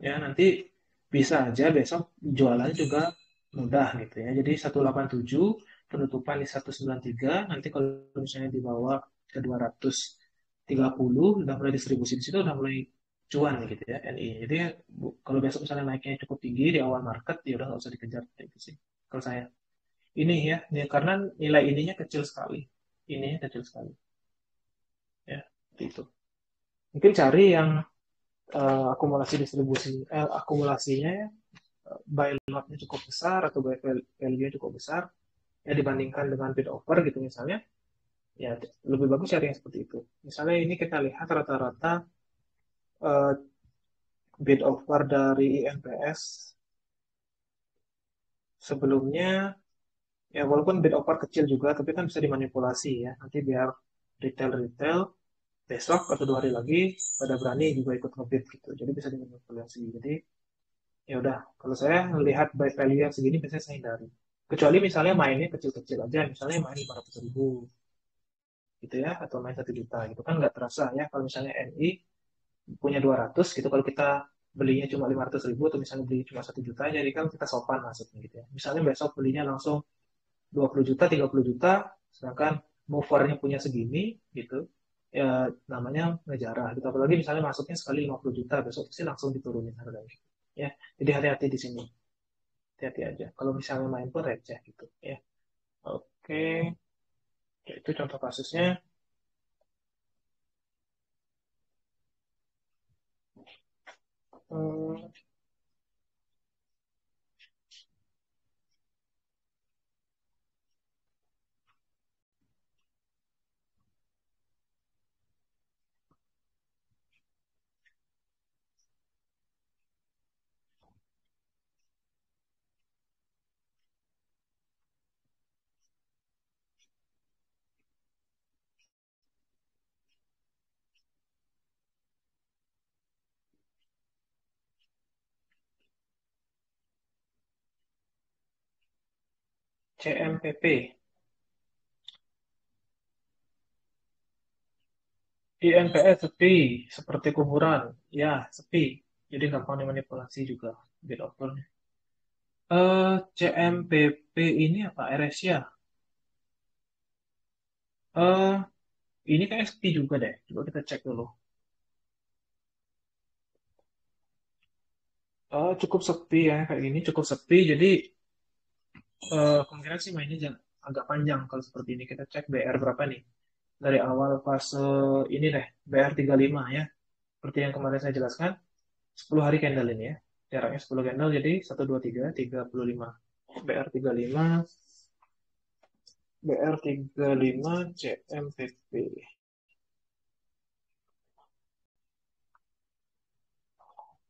ya nanti bisa aja besok jualannya juga mudah gitu ya. Jadi 187 penutupan di 193, nanti kalau misalnya dibawa ke 230 udah mulai distribusi di situ, udah mulai cuan gitu ya NI. Jadi kalau besok misalnya naiknya cukup tinggi di awal market, ya udah nggak usah dikejar gitu sih. Kalau saya ini karena nilai ininya kecil sekali, ininya kecil sekali ya itu. Mungkin cari yang akumulasi distribusi, akumulasinya ya, buy lot-nya cukup besar atau buy value-nya cukup besar ya dibandingkan dengan bid offer gitu misalnya, ya lebih bagus cari yang seperti itu. Misalnya ini kita lihat rata-rata eh, bid offer dari INPS sebelumnya, ya walaupun bid offer kecil juga tapi kan bisa dimanipulasi ya, nanti biar retail besok atau 2 hari lagi pada berani juga ikut ngebid gitu, jadi bisa dimanipulasi. Jadi ya udah, kalau saya melihat buy value yang segini biasanya saya hindari, kecuali misalnya mainnya kecil-kecil aja, misalnya main 500.000 gitu ya, atau main 1 juta gitu kan nggak terasa ya. Kalau misalnya NI punya 200 gitu, kalau kita belinya cuma 500.000 atau misalnya beli cuma 1 juta, jadi kan kita sopan maksudnya gitu ya. Misalnya besok belinya langsung 20 juta, 30 juta, sedangkan movernya punya segini gitu, ya namanya ngejarah gitu. Apalagi misalnya masuknya sekali 50 juta, besok pasti langsung diturunin harganya gitu. Ya, jadi hati-hati di sini, hati-hati aja. Kalau misalnya main pun receh gitu ya. Oke, ya, itu contoh kasusnya. Hmm, CMPP, INPS sepi, seperti kuburan, ya sepi. Jadi gampang dimanipulasi juga bid offer. CMPP ini apa? Eresia. Eh, ini kayak sepi juga deh. Coba kita cek dulu. Cukup sepi ya, kayak gini cukup sepi. Jadi kemungkinan sih mainnya agak panjang kalau seperti ini. Kita cek BR berapa nih? Dari awal fase ini deh, BR 35 ya. Seperti yang kemarin saya jelaskan, 10 hari candle ini ya. Jaraknya 10 candle, jadi 1, 2, 3, 35. BR 35, BR 35, CMPP.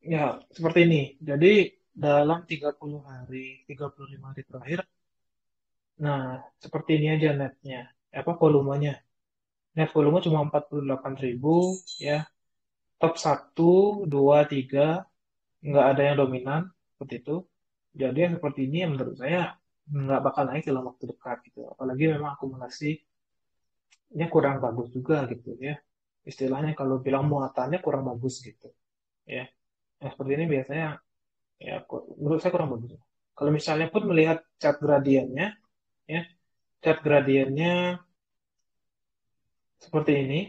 Ya, seperti ini. Jadi dalam 30 hari, 35 hari terakhir, nah seperti ini aja netnya. Apa volumenya? Net volume cuma 48.000 ya. Top 1, 2, 3 nggak ada yang dominan seperti itu. Jadi yang seperti ini yang menurut saya nggak bakal naik dalam waktu dekat gitu. Apalagi memang akumulasinya kurang bagus juga gitu ya. Istilahnya kalau bilang muatannya kurang bagus gitu ya. Nah, seperti ini biasanya ya menurut saya kurang bagus. Kalau misalnya pun melihat chart gradiennya ya, chart gradiennya seperti ini,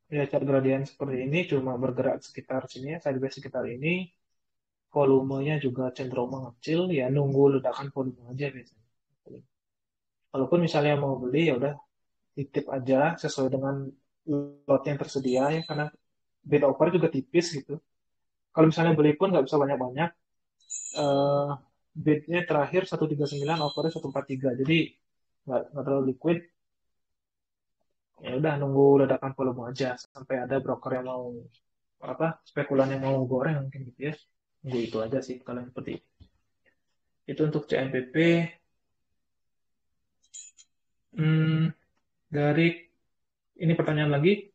ya chart gradien seperti ini cuma bergerak sekitar sini ya, sideways sekitar ini, volumenya juga cenderung mengecil ya, nunggu ledakan volume aja biasanya. Walaupun misalnya mau beli ya udah titip aja sesuai dengan lot yang tersedia ya, karena bid offer juga tipis gitu. Kalau misalnya beli pun nggak bisa banyak-banyak. eh Bidnya terakhir 139, offernya 143, jadi nggak terlalu liquid. Ya udah nunggu ledakan volume aja sampai ada broker yang mau apa, spekulan yang mau goreng mungkin gitu ya. Nunggu itu aja sih kalau yang seperti itu untuk CNPP. Hmm, dari ini pertanyaan lagi,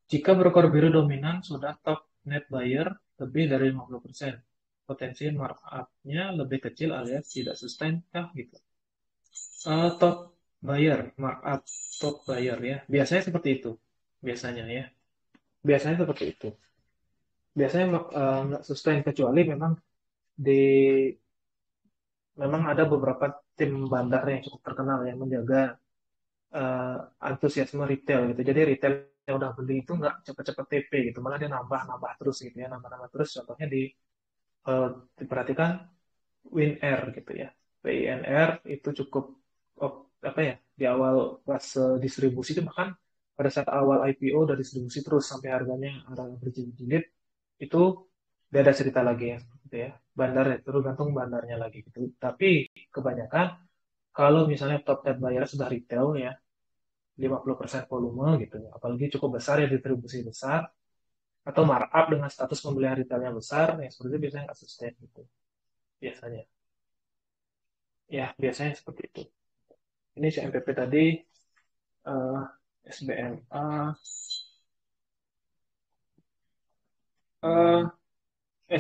jika broker biru dominan sudah top net buyer lebih dari 50%. Potensi markup-nya lebih kecil alias tidak sustain kah gitu. Top buyer, markup top buyer ya. Biasanya seperti itu. Biasanya ya. Biasanya seperti itu. Biasanya nggak sustain kecuali di memang ada beberapa tim bandar yang cukup terkenal yang menjaga eh, antusiasme retail gitu. Jadi retail yang udah beli itu nggak cepet-cepet TP gitu, malah dia nambah-nambah terus gitu ya, nambah-nambah terus. Contohnya eh, diperhatikan WinR gitu ya. WINR itu cukup apa ya di awal pas distribusi itu bahkan pada saat awal IPO udah distribusi terus sampai harganya ada berjilid-jilid itu beda cerita lagi ya gitu ya. Bandar itu tergantung bandarnya lagi gitu. Tapi kebanyakan kalau misalnya top 10 buyer sudah retail ya 50% volume gitu ya. Apalagi cukup besar ya distribusi besar atau markup dengan status pembelian retailnya besar ya seperti itu biasanya nggak sustain gitu biasanya. Ya, biasanya seperti itu. Ini CMPP tadi, eh, SBMA. Eh,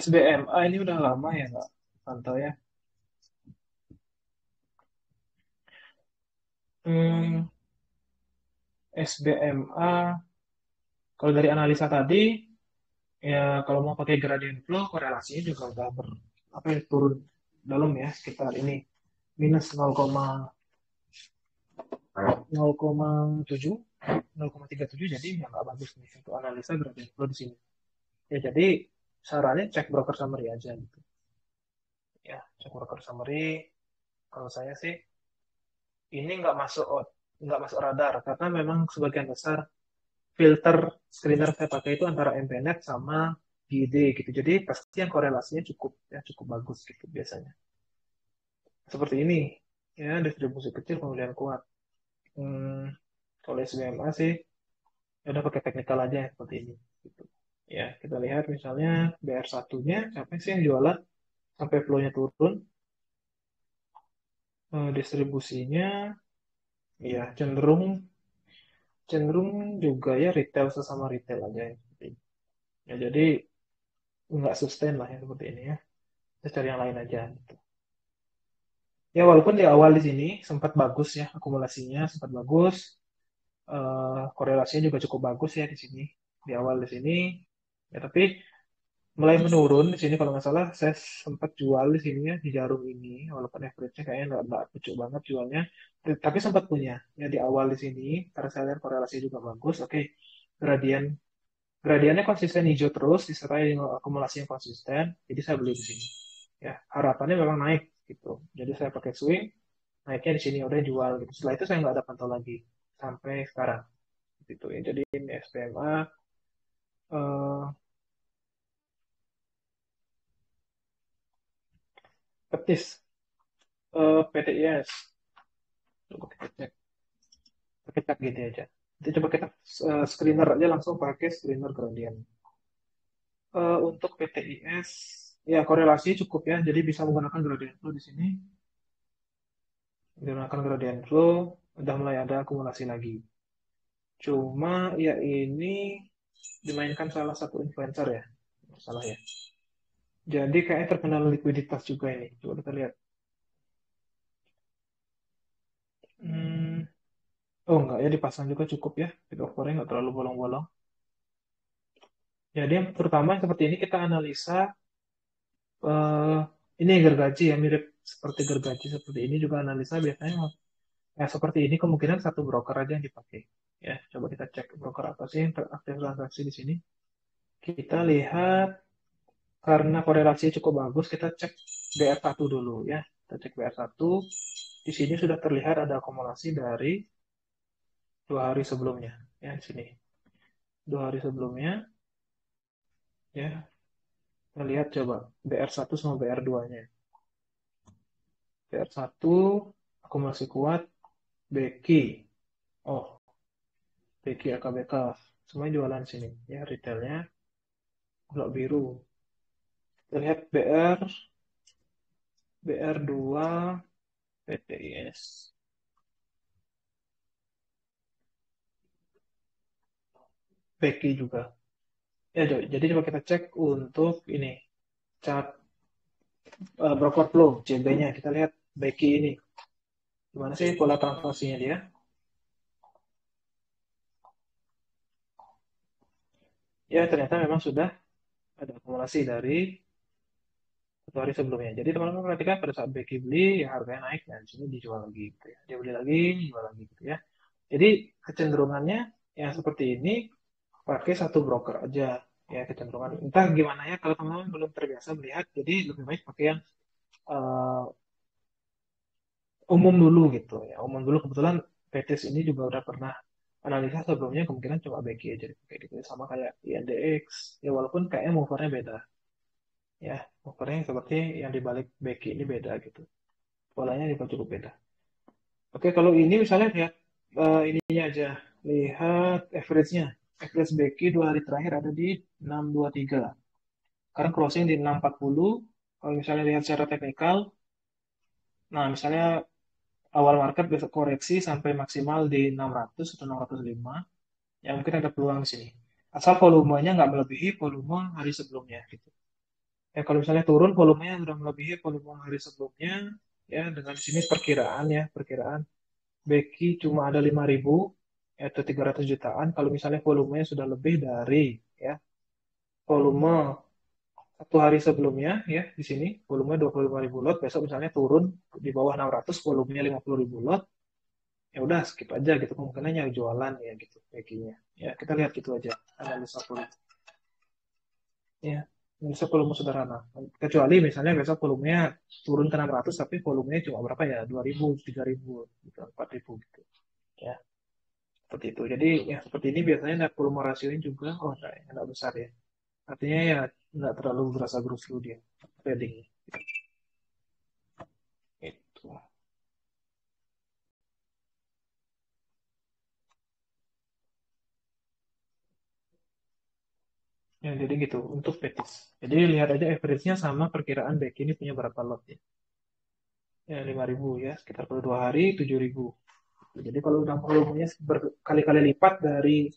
SBMA ini udah lama ya, nggak pantau ya. Hmm, SBMA, kalau dari analisa tadi, ya kalau mau pakai gradient flow, korelasinya juga udah apa ya, turun dalam ya, sekitar ini. Minus 0,7, 0,37, jadi ya nggak bagus nih untuk analisa gradient flow di sini. Ya, jadi sarannya cek broker summary aja gitu. Ya, cek broker summary. Kalau saya sih ini nggak masuk radar karena memang sebagian besar filter screener saya pakai itu antara MPNet sama GD gitu. Jadi pasti yang korelasinya cukup bagus gitu biasanya. Seperti ini ya distribusi kecil kemudian kuat. Hmm, kalau SBMA sih ya udah pakai teknikal aja yang seperti ini. Gitu. Ya kita lihat misalnya BR1-nya siapa sih yang jualan sampai flow-nya turun. Distribusinya ya cenderung juga ya retail sesama retail aja ya. Ya, jadi nggak sustain lah ya seperti ini ya. Kita cari yang lain aja gitu. Ya walaupun di awal di sini sempat bagus ya akumulasinya sempat bagus, korelasinya juga cukup bagus ya di sini di awal di sini. Ya tapi mulai menurun di sini kalau nggak salah saya sempat jual di sini ya di jarum ini walaupun average-nya kayaknya nggak pucuk banget jualnya. Tapi sempat punya ya di awal di sini karena saya lihat korelasi juga bagus. Oke, gradien gradiennya konsisten hijau terus disertai dengan akumulasi yang konsisten. Jadi saya beli di sini. Ya, harapannya memang naik gitu. Jadi saya pakai swing, naiknya di sini udah jual gitu. Setelah itu saya nggak ada pantau lagi sampai sekarang gitu ya. Jadi ini SPMA eh, petis PTIS. Coba kita cek, kita cek gitu aja. Nanti coba kita screener aja langsung pakai screener gradient. Untuk PTIS ya korelasi cukup ya. Jadi bisa menggunakan gradient flow di sini. Menggunakan gradient flow udah mulai ada akumulasi lagi. Cuma ya ini dimainkan salah satu influencer ya. Salah ya. Jadi kayaknya terkena likuiditas juga ini. Coba kita lihat. Hmm, oh enggak ya dipasang juga cukup ya. Bid offernya nggak terlalu bolong-bolong. Jadi yang terutama seperti ini kita analisa eh, ini gergaji ya mirip seperti gergaji seperti ini juga analisa biasanya ya seperti ini kemungkinan satu broker aja yang dipakai. Ya, coba kita cek broker apa sih yang aktif transaksi di sini. Kita lihat karena korelasinya cukup bagus, kita cek BR1 dulu ya. Kita cek BR1. Di sini sudah terlihat ada akumulasi dari 2 hari sebelumnya. Ya, di sini. 2 hari sebelumnya, ya. Kita lihat coba BR1 sama BR2-nya. BR1 akumulasi kuat, Beki. Oh, Beki AKBK. Semuanya jualan sini. Ya, retailnya blok biru. Kita lihat BR2 PTIS. Beki juga. Ya, jadi coba kita cek untuk ini chart broker flow CB-nya. Kita lihat Becky ini. Gimana sih pola transaksinya dia? Ya, ternyata memang sudah ada akumulasi dari satu hari sebelumnya. Jadi teman-teman perhatikan pada saat Becky beli, ya harganya naik, dan di sini dijual lagi gitu ya. Dia beli lagi, jual lagi gitu ya. Jadi kecenderungannya yang seperti ini pakai satu broker aja ya kecenderungan. Entah gimana ya kalau teman-teman belum terbiasa melihat, jadi lebih baik pakai yang eh, umum dulu gitu ya. Umum dulu kebetulan PTS ini juga udah pernah analisa sebelumnya kemungkinan cuma BQ aja kayak gitu sama kayak INDX ya walaupun kayaknya movernya beda ya movernya seperti yang dibalik BQ ini beda gitu polanya juga cukup beda. Oke kalau ini misalnya lihat ininya aja lihat average-nya average BQ 2 hari terakhir ada di 623 sekarang closing di 640 kalau misalnya lihat secara teknikal nah misalnya awal market besok koreksi sampai maksimal di 600 atau 605 ya mungkin ada peluang di sini. Asal volumenya nggak melebihi volume hari sebelumnya gitu. Ya kalau misalnya turun volumenya sudah melebihi volume hari sebelumnya, ya dengan sini perkiraan ya, perkiraan Becky cuma ada 5.000 atau 300 jutaan. Kalau misalnya volumenya sudah lebih dari ya volume satu hari sebelumnya ya di sini volume 25.000 lot, besok misalnya turun di bawah 600 volumenya 50.000 lot, ya udah skip aja gitu kemungkinannya jualan ya gitu Becky-nya. Ya kita lihat gitu aja analisa volume. Ya, besok volume sederhana. Kecuali misalnya besok volumenya turun ke 600 tapi volumenya cuma berapa ya? 2.000, 3.000, gitu, 4.000 gitu. Ya, seperti itu. Jadi yang seperti ini biasanya net volume rasionya juga oh enggak besar ya. Artinya ya enggak terlalu berasa gerus dulu dia trading. Itu. Ya, jadi gitu untuk betis. Jadi lihat aja average-nya sama perkiraan back ini punya berapa lot ya. Ya 5.000 ya, sekitar per 2 hari 7.000. Jadi kalau udah volumenya berkali-kali lipat dari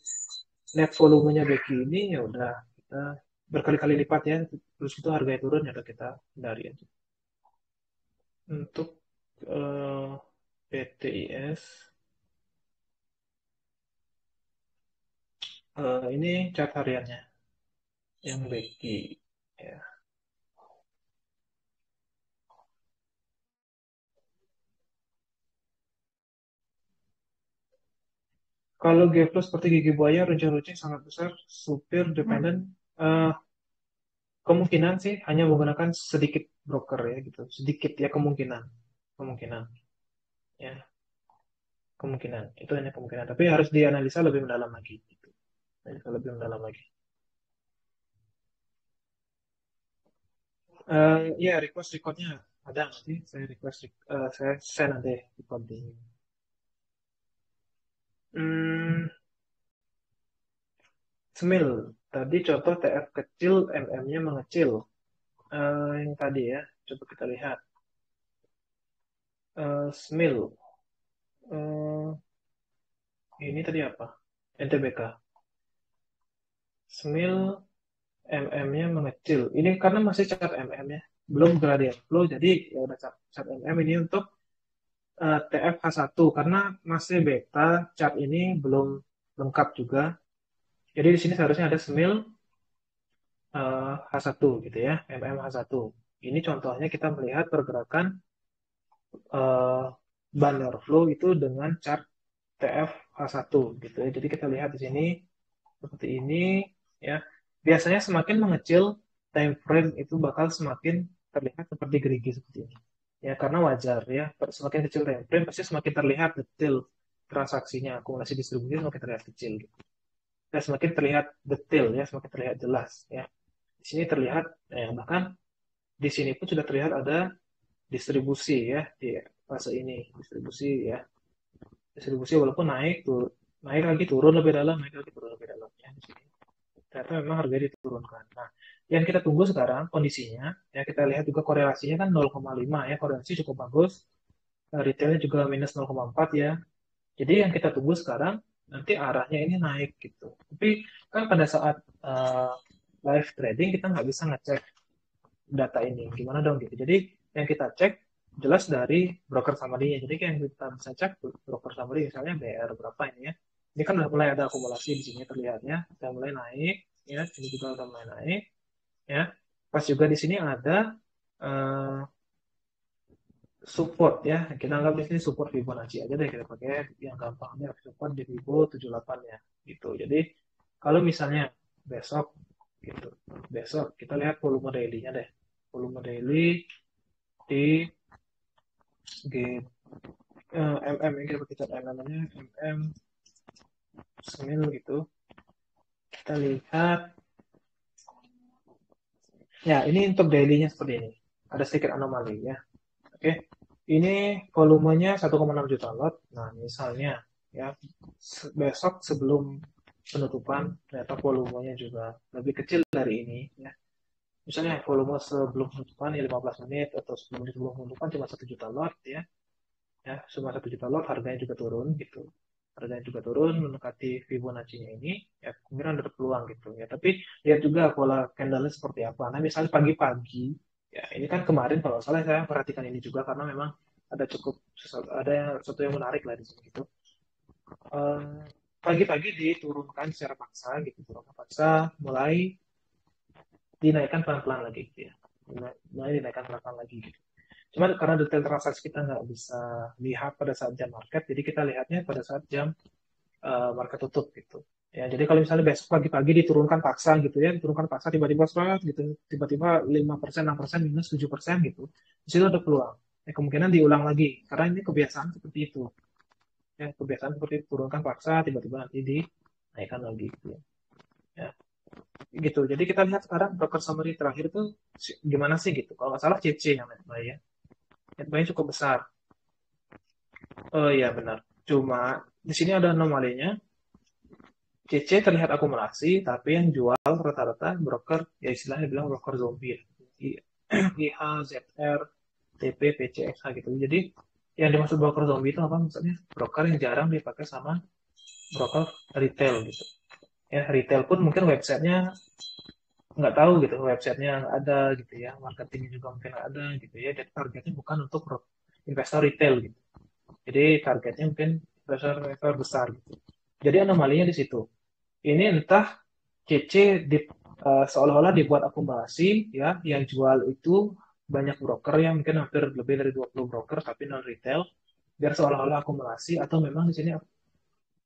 net volumenya Becky ini ya udah kita berkali-kali lipat ya terus itu harganya turun ya udah kita hindari aja untuk PTIS ini chart hariannya yang Becky ya kalau Gaplo seperti gigi buaya runcing-runcing sangat besar supir dependen eh, kemungkinan sih hanya menggunakan sedikit broker ya gitu sedikit ya kemungkinan kemungkinan ya kemungkinan itu hanya kemungkinan tapi harus dianalisa lebih mendalam lagi gitu. Analisa lebih mendalam lagi. Ya, request recordnya ada nanti. Saya request, saya send nanti recording. Hmm, Smil. Tadi contoh TF kecil, MM-nya mengecil. Yang tadi ya, coba kita lihat. Smil. Eh, ini tadi apa? NTBK. Smil, MM-nya mengecil. Ini karena masih chart MM ya, belum gradient flow. Jadi ya udah chart MM ini untuk TF H1 karena masih beta chart ini belum lengkap juga. Jadi di sini seharusnya ada semil H1 gitu ya, MM H1. Ini contohnya kita melihat pergerakan eh, banner flow itu dengan chart TF H1 gitu ya. Jadi kita lihat di sini seperti ini ya. Biasanya semakin mengecil time frame itu bakal semakin terlihat seperti gerigi seperti ini. Ya karena wajar ya, semakin kecil time frame pasti semakin terlihat detail transaksinya, akumulasi distribusi semakin terlihat kecil gitu. Dan semakin terlihat detail ya, semakin terlihat jelas ya. Di sini terlihat bahkan di sini pun sudah terlihat ada distribusi ya di fase ini distribusi ya distribusi walaupun naik tuh naik lagi turun lebih dalam naik lagi turun lebih dalam ya di sini ternyata memang harganya diturunkan. Nah yang kita tunggu sekarang kondisinya ya kita lihat juga korelasinya kan 0,5 ya korelasi cukup bagus. Retailnya juga minus 0,4 ya jadi yang kita tunggu sekarang nanti arahnya ini naik gitu. Tapi kan pada saat live trading kita nggak bisa ngecek data ini, gimana dong gitu. Jadi yang kita cek jelas dari broker summary-nya. Jadi yang kita bisa cek broker summary misalnya BR berapa ini ya. Ini kan udah mulai ada akumulasi di sini terlihatnya, udah mulai naik ya. Ini juga udah mulai naik ya. Pas juga di sini ada eh, support ya. Kita anggap di sini support Fibonacci aja deh, kita pakai yang gampangnya support di Fibo 78 ya gitu. Jadi kalau misalnya besok gitu, besok kita lihat volume daily-nya deh. Volume daily di G MM ini kita pakai namanya MM semil gitu. Kita lihat ya, ini untuk daily-nya seperti ini. Ada sedikit anomali ya. Oke. Ini volumenya 1,6 juta lot. Nah, misalnya ya besok sebelum penutupan ternyata volumenya juga lebih kecil dari ini ya. Misalnya volume sebelum penutupan ya 15 menit atau 10 menit sebelum penutupan cuma 1 juta lot ya. Ya, cuma 1 juta lot harganya juga turun gitu. Harganya juga turun mendekati Fibonacci-nya ini ya kemungkinan ada peluang gitu ya. Tapi lihat juga pola candle seperti apa. Nah, misalnya pagi-pagi ya ini kan kemarin kalau salah saya perhatikan ini juga karena memang ada cukup ada yang sesuatu yang menarik lah di sini gitu. Eh, Pagi-pagi diturunkan secara paksa gitu, turunkan paksa mulai dinaikkan pelan-pelan lagi gitu ya. Mulai dinaikkan pelan-pelan lagi gitu. Cuma karena detail transaksi kita nggak bisa lihat pada saat jam market, jadi kita lihatnya pada saat jam market tutup gitu. Ya, jadi kalau misalnya besok pagi-pagi diturunkan paksa gitu ya, diturunkan paksa tiba-tiba serat gitu, tiba-tiba 5%, 6%, minus 7% gitu. Di situ ada peluang. Ya, kemungkinan diulang lagi karena ini kebiasaan seperti itu. Ya, kebiasaan seperti itu, turunkan paksa tiba-tiba nanti dinaikkan lagi gitu ya. Ya, gitu. Jadi kita lihat sekarang broker summary terakhir itu gimana sih gitu. Kalau nggak salah CC yang net buy ya. Net buy cukup besar. Oh iya benar. Cuma di sini ada anomalinya. CC terlihat akumulasi, tapi yang jual rata-rata broker, ya istilahnya bilang broker zombie. IH, ZR, TP, PC, XH gitu. Jadi yang dimaksud broker zombie itu apa maksudnya? Broker yang jarang dipakai sama broker retail gitu. Ya retail pun mungkin websitenya nggak tahu gitu, websitenya nggak ada gitu ya, marketingnya juga mungkin nggak ada gitu ya. Jadi targetnya bukan untuk investor retail gitu. Jadi targetnya mungkin investor besar gitu. Jadi anomalinya di situ. Ini entah CC seolah-olah dibuat akumulasi ya, yang jual itu banyak broker yang mungkin hampir lebih dari 20 broker tapi non retail biar seolah-olah akumulasi atau memang di sini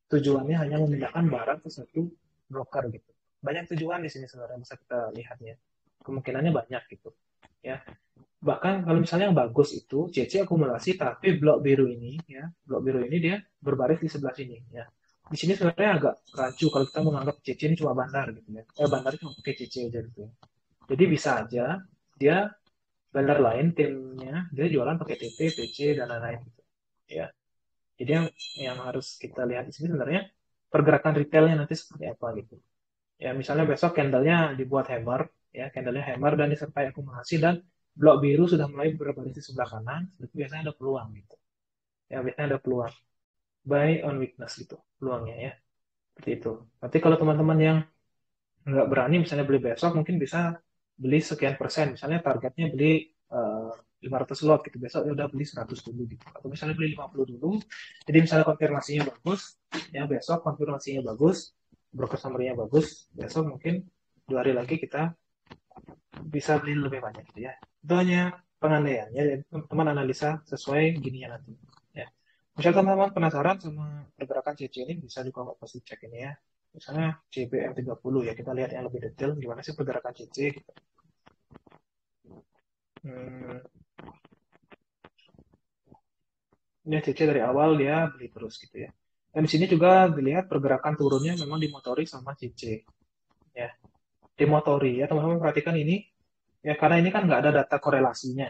tujuannya hanya memindahkan barang ke satu broker gitu. Banyak tujuan di sini sebenarnya bisa kita lihatnya. Kemungkinannya banyak gitu. Ya. Bahkan kalau misalnya yang bagus itu CC akumulasi tapi blok biru ini ya, blok biru ini dia berbaris di sebelah sini ya. Di sini sebenarnya agak rancu kalau kita menganggap CC ini cuma bandar gitu ya. Bandar cuma pakai CC aja gitu ya. Jadi bisa aja dia bandar lain timnya dia jualan pakai TP, PC dan lain-lain gitu. Ya. Jadi yang harus kita lihat di sini sebenarnya pergerakan retailnya nanti seperti apa gitu. Ya misalnya besok candlenya dibuat hammer, ya candlenya hammer dan disertai akumulasi dan blok biru sudah mulai berbaris di sebelah kanan, itu biasanya ada peluang gitu. Ya biasanya ada peluang buy on weakness gitu peluangnya ya. Seperti itu. Tapi kalau teman-teman yang nggak berani misalnya beli besok mungkin bisa beli sekian persen. Misalnya targetnya beli 500 lot gitu. Besok ya udah beli 100 dulu gitu. Atau misalnya beli 50 dulu. Jadi misalnya konfirmasinya bagus, ya besok konfirmasinya bagus, broker summary-nya bagus, besok mungkin 2 hari lagi kita bisa beli lebih banyak gitu ya. Itu hanya pengandaian ya. Teman-teman analisa sesuai gininya nanti. Ya. Misalnya teman-teman penasaran sama pergerakan CC ini bisa juga pasti cek ini ya. Misalnya CBM 30 ya, kita lihat yang lebih detail gimana sih pergerakan CC gitu. Hmm, ini CC dari awal dia beli terus gitu ya. Dan di sini juga dilihat pergerakan turunnya memang dimotori sama CC ya. Dimotori ya teman-teman perhatikan ini ya karena ini kan nggak ada data korelasinya.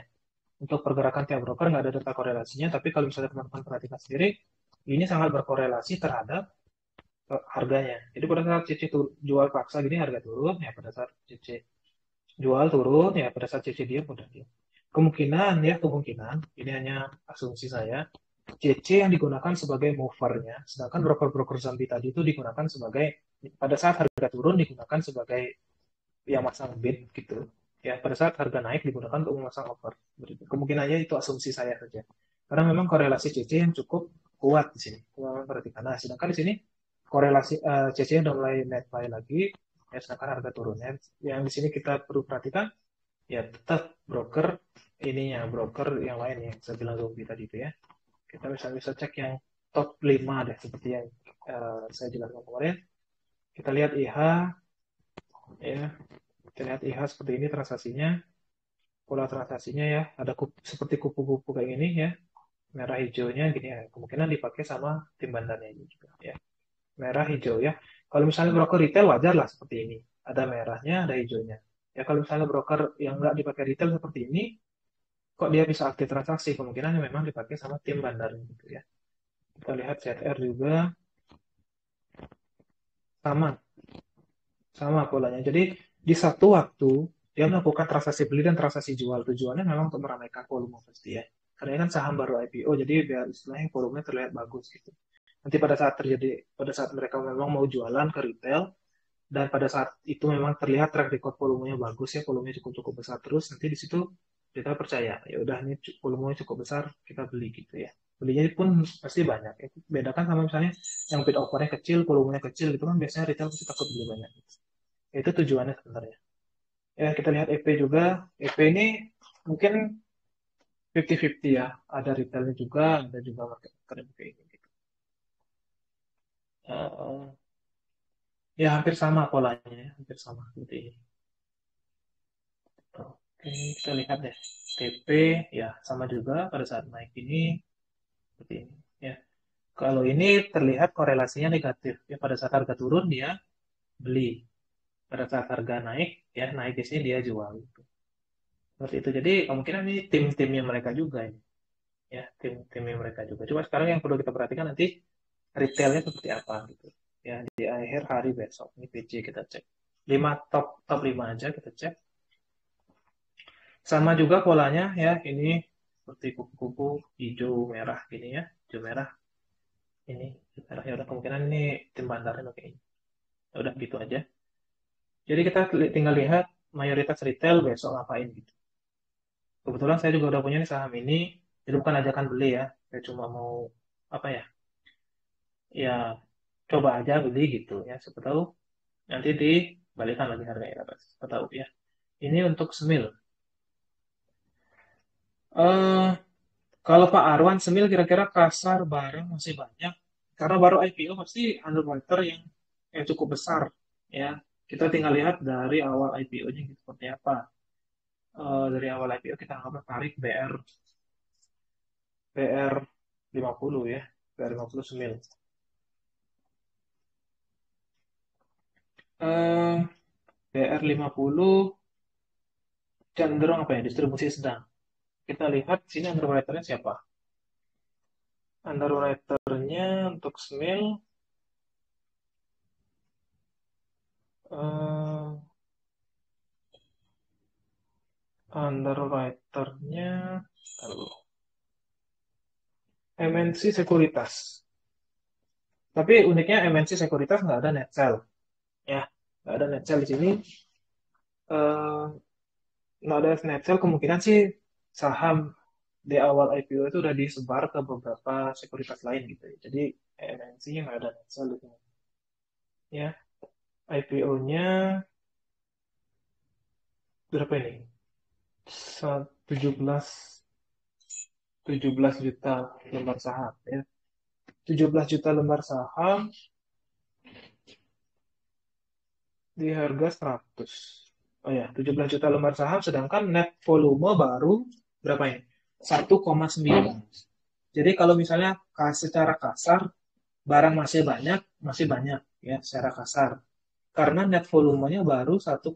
Untuk pergerakan tiap broker nggak ada data korelasinya, tapi kalau misalnya teman-teman perhatikan sendiri, ini sangat berkorelasi terhadap harganya. Jadi pada saat CC jual paksa gini harga turun, ya pada saat CC jual turun, ya pada saat CC dia udah dia. Kemungkinan ya kemungkinan ini hanya asumsi saya. CC yang digunakan sebagai movernya, sedangkan broker-broker zombie tadi itu digunakan sebagai pada saat harga turun digunakan sebagai yang masang bid gitu. Ya, pada saat harga naik digunakan untuk memasang offer. Kemungkinannya itu asumsi saya saja. Karena memang korelasi CC yang cukup kuat di sini. Memang perhatikan. Nah, sedangkan di sini korelasi CC udah mulai net buy lagi, ya, sedangkan harga turunnya. Yang di sini kita perlu perhatikan, ya tetap broker ininya, broker yang lain yang saya bilang zombie tadi itu ya. Kita bisa cek yang top 5 deh, seperti yang saya jelaskan kemarin. Kita lihat IH, ya, kita lihat IH seperti ini transaksinya, pola transaksinya ya, ada seperti kupu-kupu kayak gini ya, merah hijaunya gini ya, kemungkinan dipakai sama tim bandarnya ini juga ya, merah hijau ya. Kalau misalnya broker retail wajar lah seperti ini, ada merahnya, ada hijaunya. Ya kalau misalnya broker yang nggak dipakai retail seperti ini, kok dia bisa aktif transaksi? Kemungkinan memang dipakai sama tim bandarnya gitu ya. Kita lihat ZR juga sama, sama polanya. Jadi di satu waktu dia melakukan transaksi beli dan transaksi jual. Tujuannya memang untuk meramaikan volume pasti ya. Karena ini kan saham baru IPO, jadi biar istilahnya volumenya terlihat bagus gitu. Nanti pada saat mereka memang mau jualan ke retail, dan pada saat itu memang terlihat track record volumenya bagus ya, volumenya cukup cukup besar terus, nanti di situ kita percaya, ya udah ini volumenya cukup besar, kita beli gitu ya. Belinya pun pasti banyak. Itu bedakan sama misalnya yang bid offernya kecil, volumenya kecil gitu kan biasanya retail pasti takut beli banyak. Itu tujuannya sebenarnya. Ya, kita lihat EP juga. EP ini mungkin 50-50 ya. Ada retailnya juga, ada juga market maker yang kayak ini. Gitu. Eh, ya, hampir sama polanya, ya. Hampir sama seperti ini. Oke, kita lihat deh. TP, ya sama juga pada saat naik ini, seperti ini. Ya, kalau ini terlihat korelasinya negatif. Ya, pada saat harga turun dia beli. Pada saat harga naik, ya naik di sini dia jual. Gitu. Seperti itu. Jadi kemungkinan ini tim-timnya mereka juga ini. Ya tim-timnya mereka juga. Cuma sekarang yang perlu kita perhatikan nanti retailnya seperti apa gitu. Ya di akhir hari besok ini PC kita cek. 5 top top 5 aja kita cek. Sama juga polanya ya ini seperti kupu-kupu hijau merah gini ya, hijau merah ini hijau merah ya udah kemungkinan ini tim bandarnya oke. Ya udah gitu aja. Jadi kita tinggal lihat mayoritas retail besok ngapain gitu. Kebetulan saya juga udah punya nih saham ini, jadi bukan ajakan beli ya. Saya cuma mau apa ya? Ya coba aja beli gitu ya. Siapa tahu nanti dibalikan lagi harganya dapat. Siapa tahu ya. Ini untuk Semil. Eh kalau Pak Arwan Semil kira-kira kasar barang masih banyak karena baru IPO pasti underwater yang cukup besar ya. Kita tinggal lihat dari awal IPO-nya gitu seperti apa. Dari awal IPO kita anggap tarik BR 50 ya. BR 50 Semil. Eh BR 50 cenderung apa ya? Distribusi sedang. Kita lihat sini underwriter-nya siapa? Underwriter-nya untuk Smil eh underwriter-nya lalu MNC Sekuritas. Tapi uniknya MNC Sekuritas nggak ada net sell, ya, nggak ada net sell di sini. Eh, nggak ada net sell kemungkinan sih saham di awal IPO itu udah disebar ke beberapa sekuritas lain gitu. Ya. Jadi MNC-nya nggak ada net sell di sini. Ya, IPO-nya berapa ini? 17 17 juta lembar saham ya. 17 juta lembar saham di harga 100. Oh ya, 17 juta lembar saham sedangkan net volume baru berapa ini? 1,9. Jadi kalau misalnya secara kasar barang masih banyak ya secara kasar. Karena net volumenya baru 1,9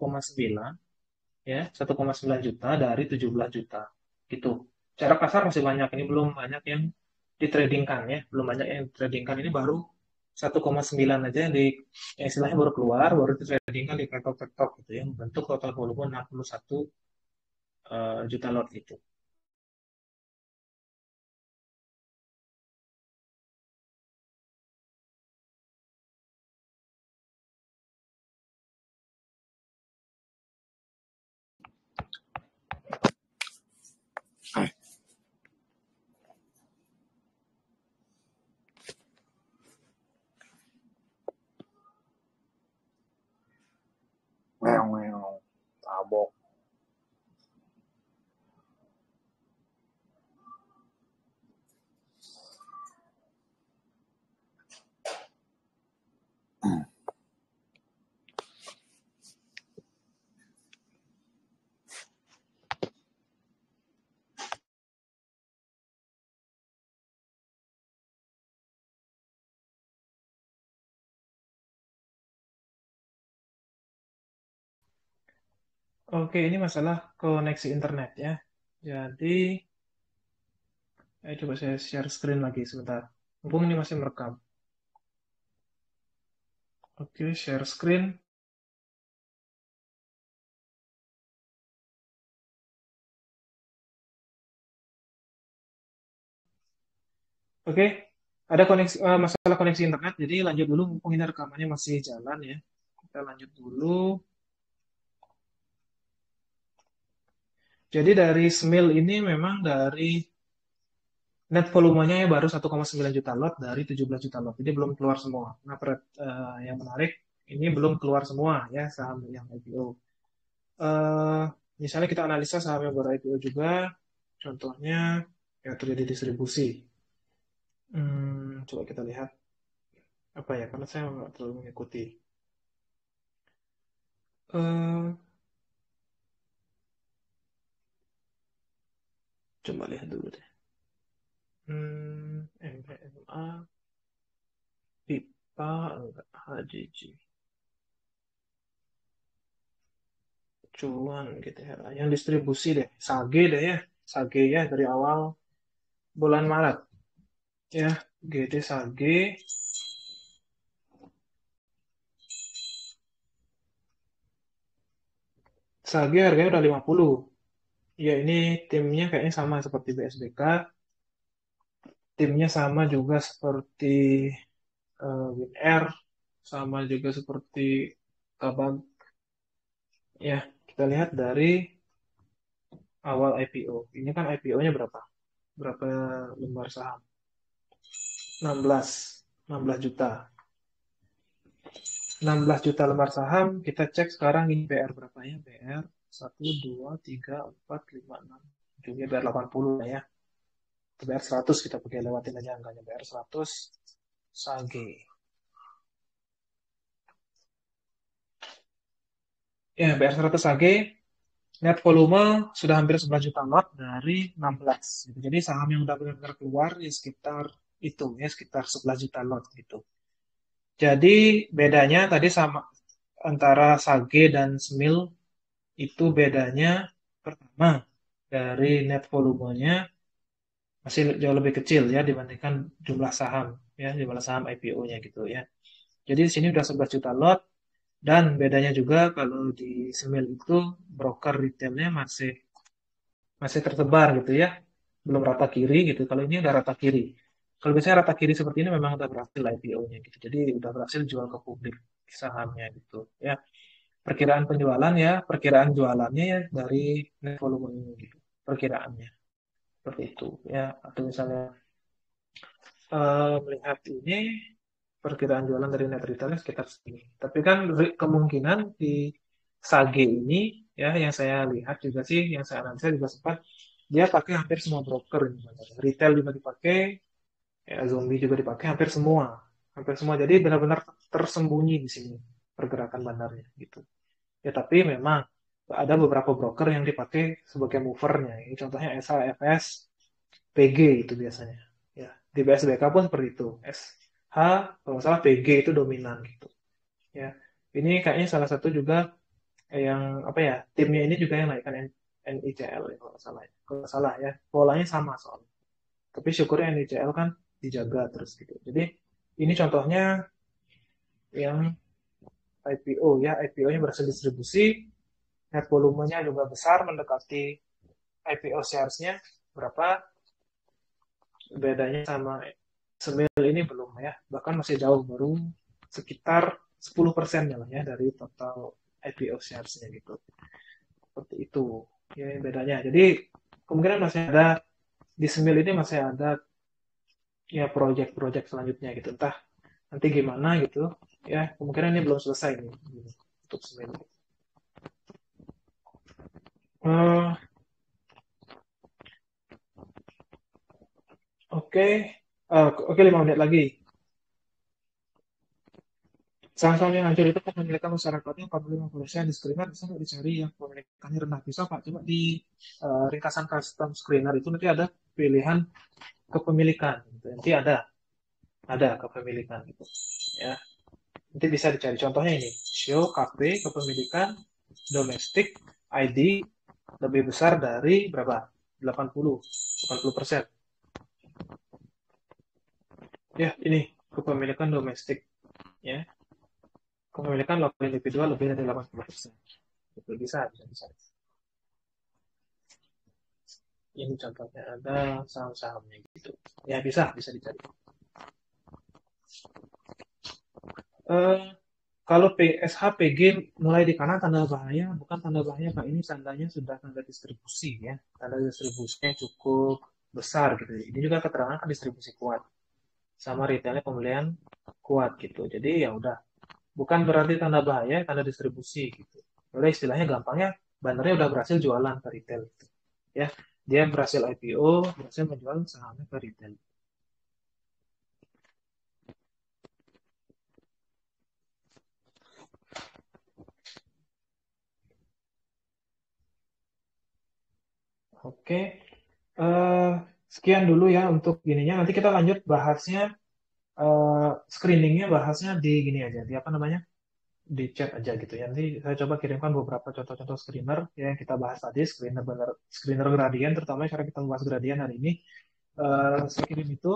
ya, 1,9 juta dari 17 juta. Gitu. Secara kasar masih banyak, ini belum banyak yang ditradingkan ya, belum banyak yang ditradingkan ini baru 1,9 aja yang istilahnya baru keluar, baru ditradingkan di TikTok gitu ya, membentuk total volume 61 juta lot gitu. Oke, ini masalah koneksi internet ya. Jadi, coba saya share screen lagi sebentar. Mumpung ini masih merekam. Oke, share screen. Oke, ada koneksi masalah koneksi internet. Jadi lanjut dulu, mumpung ini rekamannya masih jalan ya. Kita lanjut dulu. Jadi dari Smil ini memang dari net volumenya ya baru 1,9 juta lot dari 17 juta lot. Jadi belum keluar semua. Nah, yang menarik ini belum keluar semua ya saham yang IPO. Eh, Misalnya kita analisa saham yang baru IPO juga, contohnya ya terjadi distribusi. Coba kita lihat apa ya, karena saya nggak terlalu mengikuti. Eh, Coba lihat dulu deh. MPMA, PIPA, enggak, HJJ, Cuan, GTRA. Yang distribusi deh, Sage deh ya. Sage ya dari awal bulan Maret ya. GT Sage, Sage harganya udah 50. Ya ini timnya kayaknya sama seperti BSBK. Timnya sama juga seperti WinR, sama juga seperti Kabag. Ya, kita lihat dari awal IPO. Ini kan IPO-nya berapa? Berapa lembar saham? 16. 16 juta. 16 juta lembar saham, kita cek sekarang ini BR berapa ya? BR 1, 2, 3, 4, 5, 6. Ujungnya BR 80 lah ya. BR 100 kita pakai lewatin aja angkanya. BR 100 Sage. Ya, BR 100 Sage net volume sudah hampir 11 juta lot dari 16 gitu. Jadi saham yang udah benar-benar keluar ya sekitar itu ya sekitar 11 juta lot gitu. Jadi bedanya tadi sama antara Sage dan Smil itu bedanya pertama dari net volumenya masih jauh lebih kecil ya dibandingkan jumlah saham ya jumlah saham IPO-nya gitu ya. Jadi di sini udah 11 juta lot dan bedanya juga kalau di Smil itu broker retailnya masih masih tersebar gitu ya, belum rata kiri gitu. Kalau ini udah rata kiri. Kalau biasanya rata kiri seperti ini memang udah berhasil IPO-nya gitu. Jadi udah berhasil jual ke publik sahamnya gitu ya. Perkiraan penjualan ya, perkiraan jualannya ya dari net volume ini gitu. Perkiraannya seperti itu ya. Atau misalnya melihat ini perkiraan jualan dari net retailnya sekitar segini. Tapi kan kemungkinan di Sage ini ya yang saya lihat juga sih, yang saya analisa juga sempat dia pakai hampir semua broker ini sebenarnya. Retail juga dipakai, ya zombie juga dipakai hampir semua. Hampir semua. Jadi benar-benar tersembunyi di sini pergerakan bandarnya gitu. Ya tapi memang ada beberapa broker yang dipakai sebagai movernya. Ini contohnya SHFS, PG itu biasanya. Ya, di BSBK pun seperti itu. SH kalau nggak salah PG itu dominan gitu. Ya, ini kayaknya salah satu juga yang apa ya timnya ini juga yang naikkan NICL ya, kalau nggak salah ya. Kalau nggak salah ya, polanya sama soalnya. Tapi syukurnya NICL kan dijaga terus gitu. Jadi ini contohnya yang IPO ya, IPO-nya berhasil distribusi, net volumenya juga besar mendekati IPO shares-nya berapa, bedanya sama Semil ini belum ya, bahkan masih jauh, baru sekitar 10% lah ya dari total IPO shares-nya gitu. Seperti itu ya bedanya. Jadi kemungkinan masih ada di Semil ini masih ada ya proyek-proyek selanjutnya gitu. Entah nanti gimana gitu ya. Kemungkinan ini belum selesai nih untuk Semil. Eh, Oke, oke 5 menit lagi. Saham-saham yang hancur itu kepemilikan masyarakatnya 45% di screener bisa nggak dicari yang kepemilikannya rendah, bisa Pak, coba di ringkasan custom screener itu nanti ada pilihan kepemilikan gitu. Nanti ada kepemilikan gitu ya, nanti bisa dicari contohnya ini show KP kepemilikan domestik ID lebih besar dari berapa? 80% ya. Ini kepemilikan domestik ya, kepemilikan lokal individual lebih dari 80%. Itu bisa. Ini contohnya ada saham-sahamnya gitu ya, bisa dicari. Eh, Kalau PSHPG mulai di kanan tanda bahaya, bukan tanda bahaya Pak. Ini tandanya sudah tanda distribusi ya. Tanda distribusinya cukup besar gitu. Ini juga keterangan kan distribusi kuat. Sama retailnya pembelian kuat gitu. Jadi ya udah, bukan berarti tanda bahaya, tanda distribusi gitu. Udah istilahnya gampangnya, bannernya udah berhasil jualan ke retail gitu. Ya, dia berhasil IPO, berhasil menjual sahamnya ke retail. Oke, eh, sekian dulu ya untuk gininya. Nanti kita lanjut bahasnya, screeningnya bahasnya di gini aja, di apa namanya, di chat aja gitu ya. Nanti saya coba kirimkan beberapa contoh-contoh screener ya, yang kita bahas tadi, screener gradien, terutama cara kita membahas gradien hari ini. Saya kirim itu.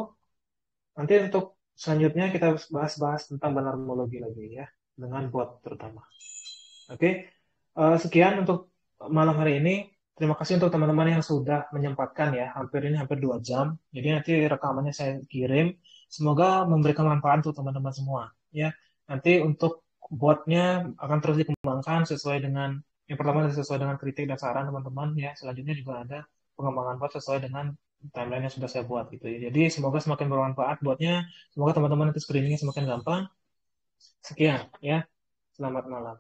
Nanti untuk selanjutnya kita bahas-bahas tentang banarmologi lagi ya, dengan bot terutama. Oke, sekian untuk malam hari ini. Terima kasih untuk teman-teman yang sudah menyempatkan ya, hampir 2 jam. Jadi nanti rekamannya saya kirim. Semoga memberikan manfaat untuk teman-teman semua. Ya, nanti untuk botnya akan terus dikembangkan sesuai dengan, yang pertama sesuai dengan kritik dan saran teman-teman ya. Selanjutnya juga ada pengembangan bot sesuai dengan timeline yang sudah saya buat gitu ya. Jadi semoga semakin bermanfaat botnya. Semoga teman-teman nanti screeningnya semakin gampang. Sekian ya. Selamat malam.